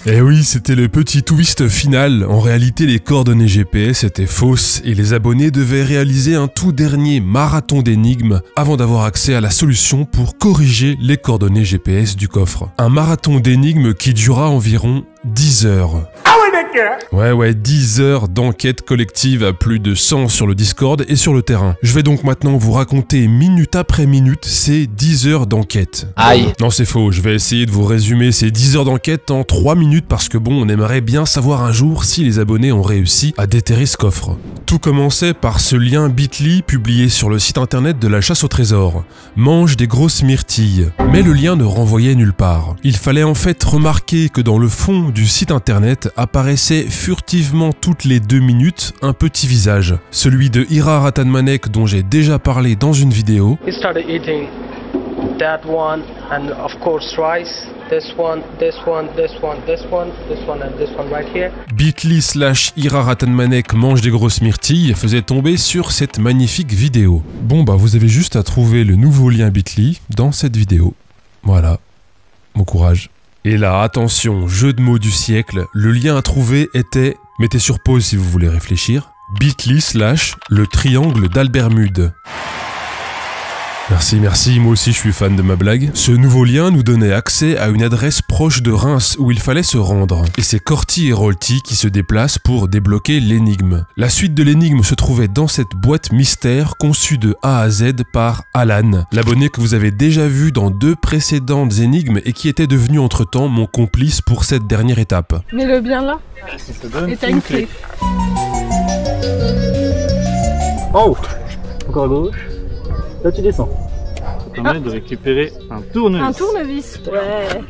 Et oui, c'était le petit twist final. En réalité, les coordonnées GPS étaient fausses et les abonnés devaient réaliser un tout dernier marathon d'énigmes avant d'avoir accès à la solution pour corriger les coordonnées GPS du coffre. Un marathon d'énigmes qui dura environ 10 heures. Ouais, 10 heures d'enquête collective à plus de 100 sur le Discord et sur le terrain. Je vais donc maintenant vous raconter minute après minute ces 10 heures d'enquête. Aïe. Non, c'est faux, je vais essayer de vous résumer ces 10 heures d'enquête en 3 minutes parce que bon, on aimerait bien savoir un jour si les abonnés ont réussi à déterrer ce coffre. Tout commençait par ce lien Bitly publié sur le site internet de la chasse au trésor. Mange des grosses myrtilles. Mais le lien ne renvoyait nulle part. Il fallait en fait remarquer que dans le fond fond du site internet apparaissait furtivement toutes les 2 minutes un petit visage, celui de Ira Ratanmanek dont j'ai déjà parlé dans une vidéo. He started eating that one and of course rice, this one, this one, this one, this one, this one and this one right here. Bit.ly/Ira Ratanmanek mange des grosses myrtilles faisait tomber sur cette magnifique vidéo. Bon bah vous avez juste à trouver le nouveau lien Bit.ly dans cette vidéo. Voilà. Bon courage. Et là, attention, jeu de mots du siècle, le lien à trouver était, mettez sur pause si vous voulez réfléchir, bit.ly/le triangle d'Albermude. Merci, moi aussi je suis fan de ma blague. Ce nouveau lien nous donnait accès à une adresse proche de Reims où il fallait se rendre. Et c'est Corti et Rolti qui se déplacent pour débloquer l'énigme. La suite de l'énigme se trouvait dans cette boîte mystère conçue de A à Z par Alan, l'abonné que vous avez déjà vu dans 2 précédentes énigmes et qui était devenu entre-temps mon complice pour cette dernière étape. Mets-le bien là. Et t'as une clé. Oh, encore à gauche. Là tu descends. Ça permet de récupérer un tournevis. Un tournevis. Ouais.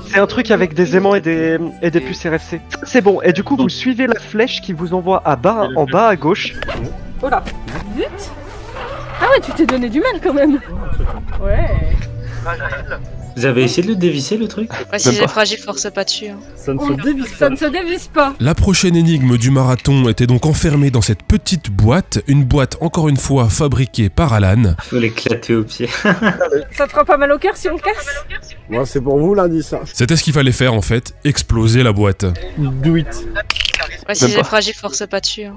C'est un truc avec des aimants et des puces RFC. C'est bon, et du coup vous suivez la flèche qui vous envoie en bas à gauche. Oh là. Vite. Ah ouais, tu t'es donné du mal quand même. Ouais. Vous avez essayé de le dévisser le truc? Ouais, si c'est fragile, force pas dessus. Hein. Ça ne se dévisse pas. La prochaine énigme du marathon était donc enfermée dans cette petite boîte, une boîte encore une fois fabriquée par Alan. Faut l'éclater au pied. Ça te fera pas mal au cœur si on le casse? Moi c'est pour vous l'indice. C'était ce qu'il fallait faire en fait, exploser la boîte. Do it. Ouais, si c'est fragile, force pas dessus. Hein.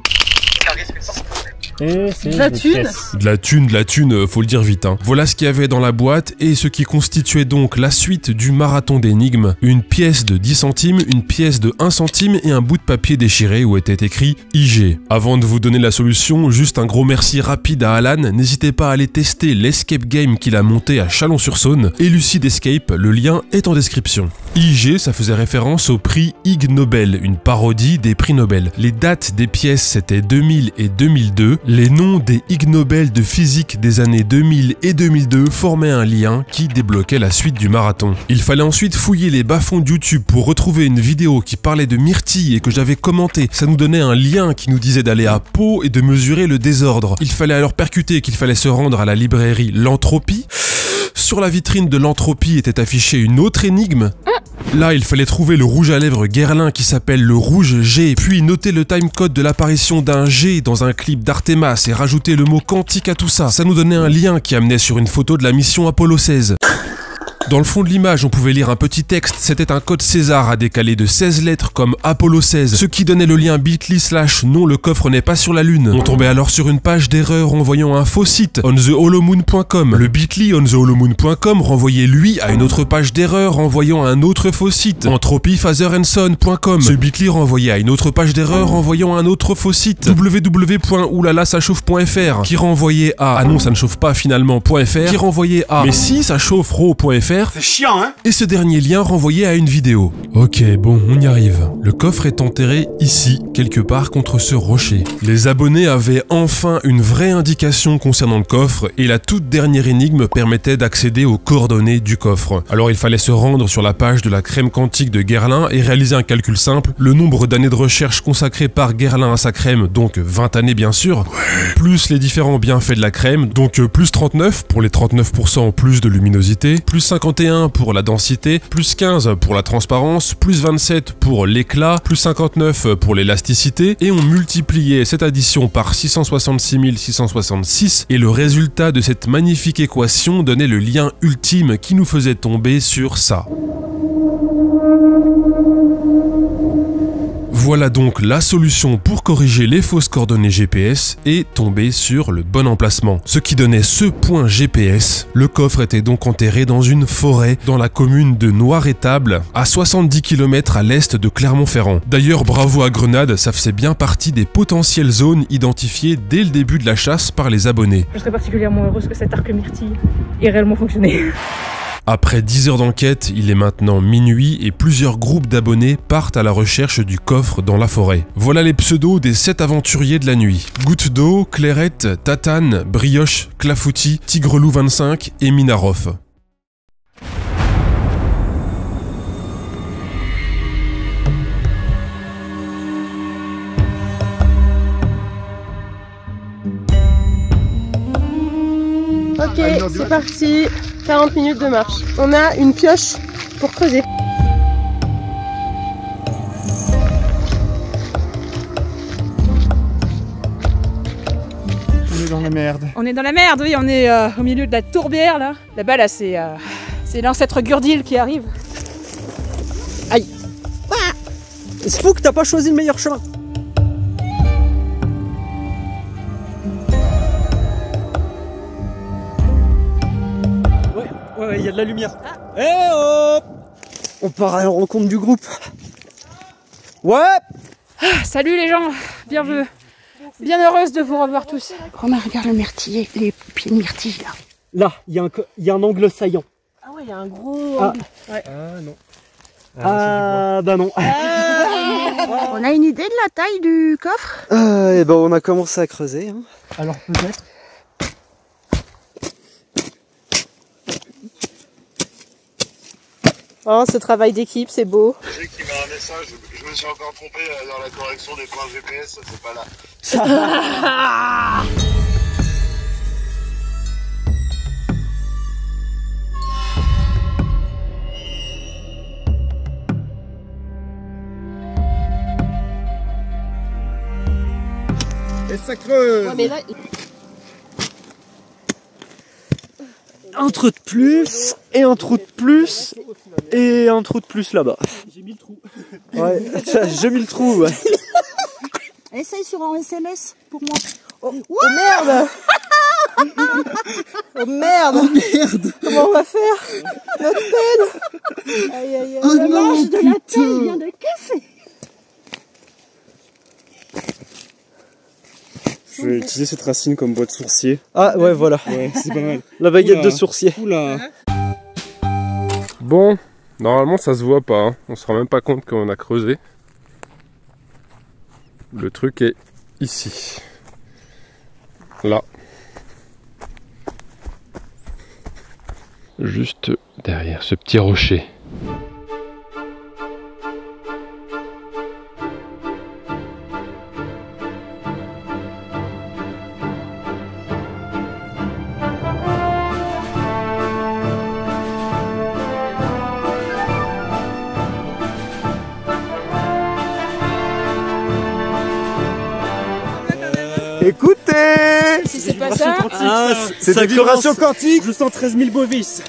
De la thune, faut le dire vite. Hein. Voilà ce qu'il y avait dans la boîte et ce qui constituait donc la suite du marathon d'énigmes. Une pièce de 10 centimes, une pièce de 1 centime et un bout de papier déchiré où était écrit IG. Avant de vous donner la solution, juste un gros merci rapide à Alan. N'hésitez pas à aller tester l'escape game qu'il a monté à Chalon-sur-Saône. Et Lucide Escape, le lien est en description. IG, ça faisait référence au prix Ig Nobel, une parodie des prix Nobel. Les dates des pièces c'était 2000 et 2002. Les noms des Ig Nobel de physique des années 2000 et 2002 formaient un lien qui débloquait la suite du marathon. Il fallait ensuite fouiller les bas-fonds de YouTube pour retrouver une vidéo qui parlait de myrtilles et que j'avais commentée. Ça nous donnait un lien qui nous disait d'aller à Pau et de mesurer le désordre. Il fallait alors percuter qu'il fallait se rendre à la librairie L'Entropie. Sur la vitrine de l'Entropie était affichée une autre énigme. Là, il fallait trouver le rouge à lèvres Guerlain qui s'appelle le rouge G, puis noter le timecode de l'apparition d'un G dans un clip d'Artemas et rajouter le mot quantique à tout ça. Ça nous donnait un lien qui amenait sur une photo de la mission Apollo 16. Dans le fond de l'image, on pouvait lire un petit texte, c'était un code César à décaler de 16 lettres comme Apollo 16, ce qui donnait le lien bit.ly/non le coffre n'est pas sur la lune. On tombait alors sur une page d'erreur en voyant un faux site, ontheholomoon.com. Le bit.ly ontheholomoon.com renvoyait lui à une autre page d'erreur en voyant un autre faux site, entropyfatherandson.com. Ce bit.ly renvoyait à une autre page d'erreur en voyant un autre faux site, www.oulala-ça-chauffe.fr qui renvoyait à ah non ça ne chauffe pas finalement.fr qui renvoyait à mais si ça chauffe.fr. C'est chiant, hein? Et ce dernier lien renvoyait à une vidéo. Ok, bon, on y arrive. Le coffre est enterré ici, quelque part contre ce rocher. Les abonnés avaient enfin une vraie indication concernant le coffre et la toute dernière énigme permettait d'accéder aux coordonnées du coffre. Alors il fallait se rendre sur la page de la crème quantique de Guerlain et réaliser un calcul simple, le nombre d'années de recherche consacrées par Guerlain à sa crème, donc 20 années bien sûr, plus les différents bienfaits de la crème, donc plus 39 pour les 39% plus de luminosité, plus 51 pour la densité, plus 15 pour la transparence, plus 27 pour l'éclat, plus 59 pour l'élasticité, et on multipliait cette addition par 666 666, et le résultat de cette magnifique équation donnait le lien ultime qui nous faisait tomber sur ça. Voilà donc la solution pour corriger les fausses coordonnées GPS et tomber sur le bon emplacement. Ce qui donnait ce point GPS. Le coffre était donc enterré dans une forêt dans la commune de Noirétable, à 70 km à l'est de Clermont-Ferrand. D'ailleurs, bravo à Grenade, ça faisait bien partie des potentielles zones identifiées dès le début de la chasse par les abonnés. Je serais particulièrement heureuse que cet arc myrtille ait réellement fonctionné. Après 10 heures d'enquête, il est maintenant minuit et plusieurs groupes d'abonnés partent à la recherche du coffre dans la forêt. Voilà les pseudos des 7 aventuriers de la nuit. Goutte d'eau, Clairette, Tatane, Brioche, Clafoutis, Tigrelou 25 et Minarov. Ok, c'est parti. 40 minutes de marche. On a une pioche pour creuser. On est dans la merde. On est dans la merde, oui, on est au milieu de la tourbière là. Là-bas, là, c'est l'ancêtre Gurdil qui arrive. Aïe. Spook, t'as pas choisi le meilleur chemin. Ouais, il y a de la lumière. Eh oh! On part à la rencontre du groupe. Ouais! Salut les gens, bienvenue. Bien heureuse de vous revoir tous. Romain, regarde le myrtille, les pieds de myrtille là. Là, il y a un angle saillant. Ah ouais, il y a un gros... Ah, Ouais. non. Bah non. On a une idée de la taille du coffre? Et ben on a commencé à creuser. Hein. Alors peut-être. Oh, ce travail d'équipe, c'est beau. J'ai qui m'a un message, je me suis encore trompé dans la correction des points GPS, c'est pas là. Et ça creuse. Ouais, mais là... Un trou de plus, et un trou de plus, et un trou de plus là-bas. J'ai mis le trou. Ouais, j'ai mis le trou, ouais. Essaye sur un SMS pour moi. Oh merde. Oh merde. Oh merde. Comment on va faire? Notre peine. Aïe aïe aïe. Oh le manche de la taille vient de casser. Je vais utiliser cette racine comme bois de sourcier. Ah ouais, voilà. Ouais, c'est pas mal. La baguette de sourcier. Oula. Bon, normalement ça se voit pas, hein. On se rend même pas compte qu'on a creusé. Le truc est ici. Là. Juste derrière ce petit rocher. Écoutez! Si c'est pas ça... C'est des vibrations quantiques. Je sens 13 000 bovis.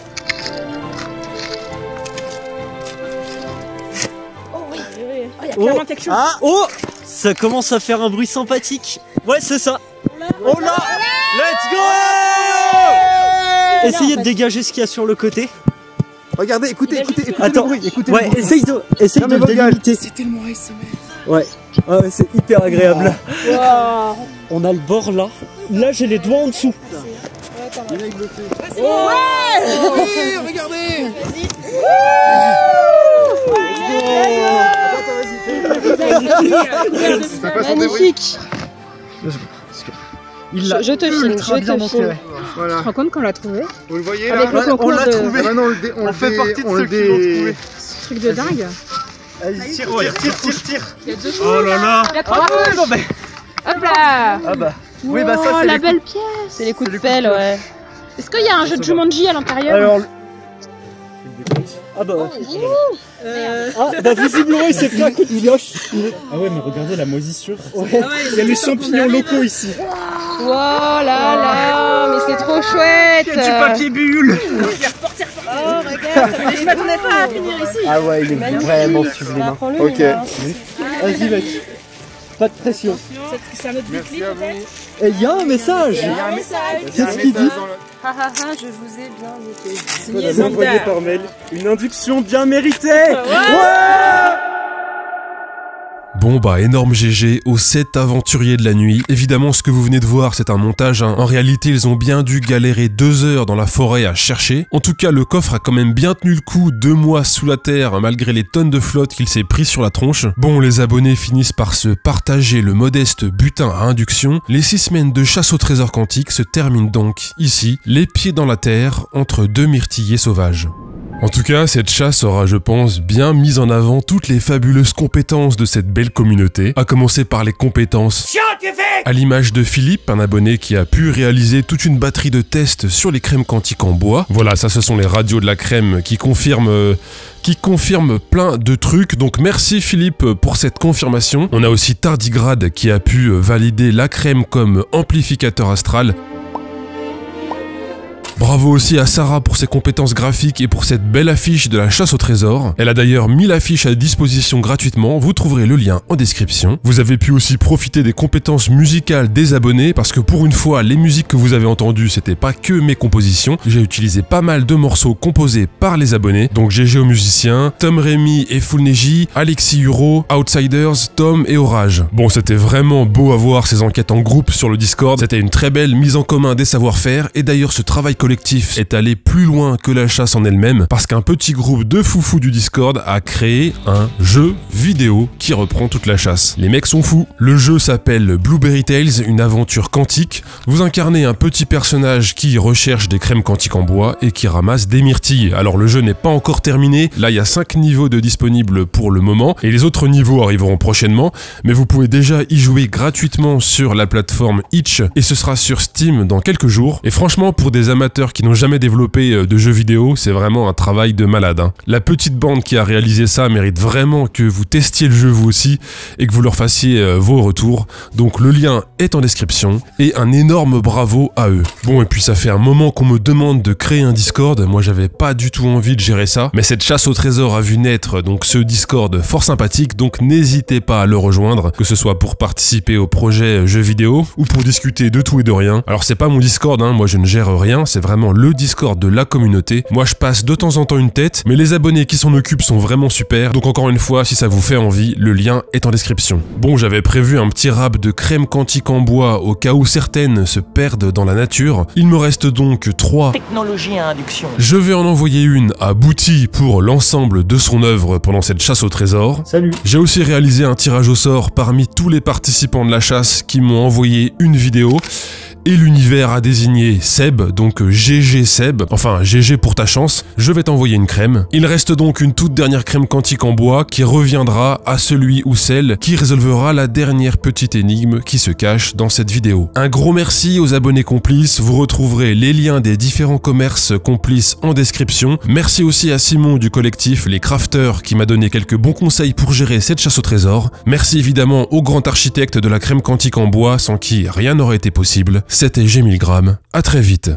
Il y a clairement quelque chose. Ah, oh! Ça commence à faire un bruit sympathique. Ouais, c'est ça. Oh là! Let's go! Essayez de dégager ce qu'il y a sur le côté. Regardez, écoutez Attends, le bruit, écoutez ouais, le bruit. essaye de le délimiter. C'est tellement ASMR. Ouais, ah ouais, c'est hyper agréable. Wow. On a le bord là. Là, j'ai les doigts en dessous. Il est bloqué. Ouais. Oui, regardez. Magnifique. Je te filme, je te filme. Voilà. Tu te rends compte qu'on l'a trouvé? Vous le voyez Avec là? le concours On l'a de- trouvé. Maintenant, on fait partie de ceux qui l'ont trouvé. Truc de dingue. Allez, tire. Il y a deux Oh là là. Il y a trois couches. non, mais... Hop là. Ah bah. Oui, bah ça, Oh, c'est la les belle pièce. C'est les coups de pelle, ouais. Est-ce qu'il y a un jeu de Jumanji à l'intérieur? Alors. Ah bah. Ah bah visiblement il s'est pris un coup de pioche. Ah ouais, mais regardez la moisissure. Il y a les champignons locaux ici. Oh là là, mais c'est trop chouette. du papier bulle. Oh regarde, je m'attendais pas à finir ici. Ah ouais, il est Magnifique. vraiment sublime. Bah, prends-le, Ok. hein. Vas-y mec. Pas de pression. C'est un autre Merci à vous. Et il y a un message. Il y a un message. Qu'est-ce qu'il dit? Ha ha ha, je vous ai bien noté. Signé envoyé par mail. Une induction bien méritée. Bon bah énorme GG aux 7 aventuriers de la nuit. Évidemment ce que vous venez de voir c'est un montage, hein. En réalité ils ont bien dû galérer 2 heures dans la forêt à chercher. En tout cas le coffre a quand même bien tenu le coup 2 mois sous la terre malgré les tonnes de flotte qu'il s'est pris sur la tronche. Bon les abonnés finissent par se partager le modeste butin à induction. Les 6 semaines de chasse au trésor quantique se terminent donc ici, les pieds dans la terre entre 2 myrtillers sauvages. En tout cas, cette chasse aura, je pense, bien mis en avant toutes les fabuleuses compétences de cette belle communauté, à commencer par les compétences scientifiques. À l'image de Philippe, un abonné qui a pu réaliser toute une batterie de tests sur les crèmes quantiques en bois. Voilà, ça ce sont les radios de la crème qui confirment plein de trucs. Donc merci Philippe pour cette confirmation. On a aussi Tardigrade qui a pu valider la crème comme amplificateur astral. Bravo aussi à Sarah pour ses compétences graphiques et pour cette belle affiche de la chasse au trésor. Elle a d'ailleurs mis l'affiche à disposition gratuitement, vous trouverez le lien en description. Vous avez pu aussi profiter des compétences musicales des abonnés, parce que pour une fois, les musiques que vous avez entendues, c'était pas que mes compositions. J'ai utilisé pas mal de morceaux composés par les abonnés, donc GG aux musiciens, Tom Rémy et Fulneji, Alexis Huro, Outsiders, Tom et Orage. Bon, c'était vraiment beau à voir ces enquêtes en groupe sur le Discord, c'était une très belle mise en commun des savoir-faire, et d'ailleurs ce travail collectif est allé plus loin que la chasse en elle-même, parce qu'un petit groupe de foufous du Discord a créé un jeu vidéo qui reprend toute la chasse. Les mecs sont fous. Le jeu s'appelle Blueberry Tales, une aventure quantique. Vous incarnez un petit personnage qui recherche des crèmes quantiques en bois et qui ramasse des myrtilles. Alors le jeu n'est pas encore terminé, là il y a 5 niveaux de disponibles pour le moment, et les autres niveaux arriveront prochainement, mais vous pouvez déjà y jouer gratuitement sur la plateforme Itch, et ce sera sur Steam dans quelques jours. Et franchement, pour des amateurs qui n'ont jamais développé de jeux vidéo, c'est vraiment un travail de malade. La petite bande qui a réalisé ça mérite vraiment que vous testiez le jeu vous aussi et que vous leur fassiez vos retours. Donc le lien est en description et un énorme bravo à eux. Bon, et puis ça fait un moment qu'on me demande de créer un Discord. Moi j'avais pas du tout envie de gérer ça, mais cette chasse au trésor a vu naître donc ce Discord fort sympathique, donc n'hésitez pas à le rejoindre, que ce soit pour participer au projet jeux vidéo ou pour discuter de tout et de rien. Alors c'est pas mon Discord, moi je ne gère rien, c'est vraiment le Discord de la communauté. Moi je passe de temps en temps une tête, mais les abonnés qui s'en occupent sont vraiment super. Donc encore une fois, si ça vous fait envie, le lien est en description. Bon, j'avais prévu un petit rap de crème quantique en bois au cas où certaines se perdent dans la nature. Il me reste donc 3 technologies à induction. Je vais en envoyer une à Bouti pour l'ensemble de son œuvre pendant cette chasse au trésor. Salut. J'ai aussi réalisé un tirage au sort parmi tous les participants de la chasse qui m'ont envoyé une vidéo. Et l'univers a désigné Seb, donc GG Seb, enfin GG pour ta chance, je vais t'envoyer une crème. Il reste donc une toute dernière crème quantique en bois qui reviendra à celui ou celle qui résolvera la dernière petite énigme qui se cache dans cette vidéo. Un gros merci aux abonnés complices, vous retrouverez les liens des différents commerces complices en description. Merci aussi à Simon du collectif Les Crafters qui m'a donné quelques bons conseils pour gérer cette chasse au trésor. Merci évidemment au grand architecte de la crème quantique en bois sans qui rien n'aurait été possible. C'était G1000g, à très vite.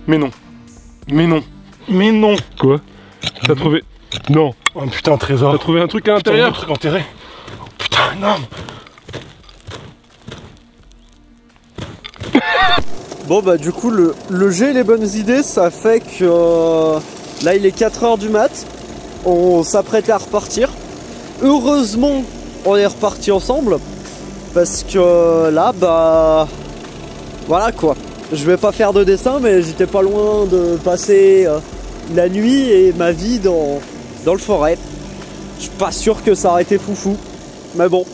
Mais non. Mais non. Mais non. Quoi? T'as trouvé... Non. Oh putain, un trésor. T'as trouvé un truc à l'intérieur? Un truc enterré. Oh, putain, énorme. Bon bah du coup le jet et les bonnes idées, ça fait que là il est 4h du mat. On s'apprête à repartir. Heureusement, on est reparti ensemble parce que là, bah voilà quoi. Je vais pas faire de dessin, mais j'étais pas loin de passer la nuit et ma vie dans le forêt. Je suis pas sûr que ça aurait été foufou, mais bon,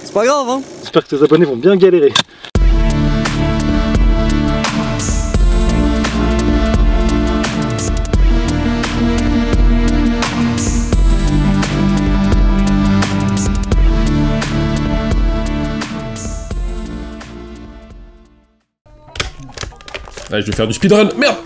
c'est pas grave. J'espère que tes abonnés vont bien galérer. Allez, je vais faire du speedrun. Merde!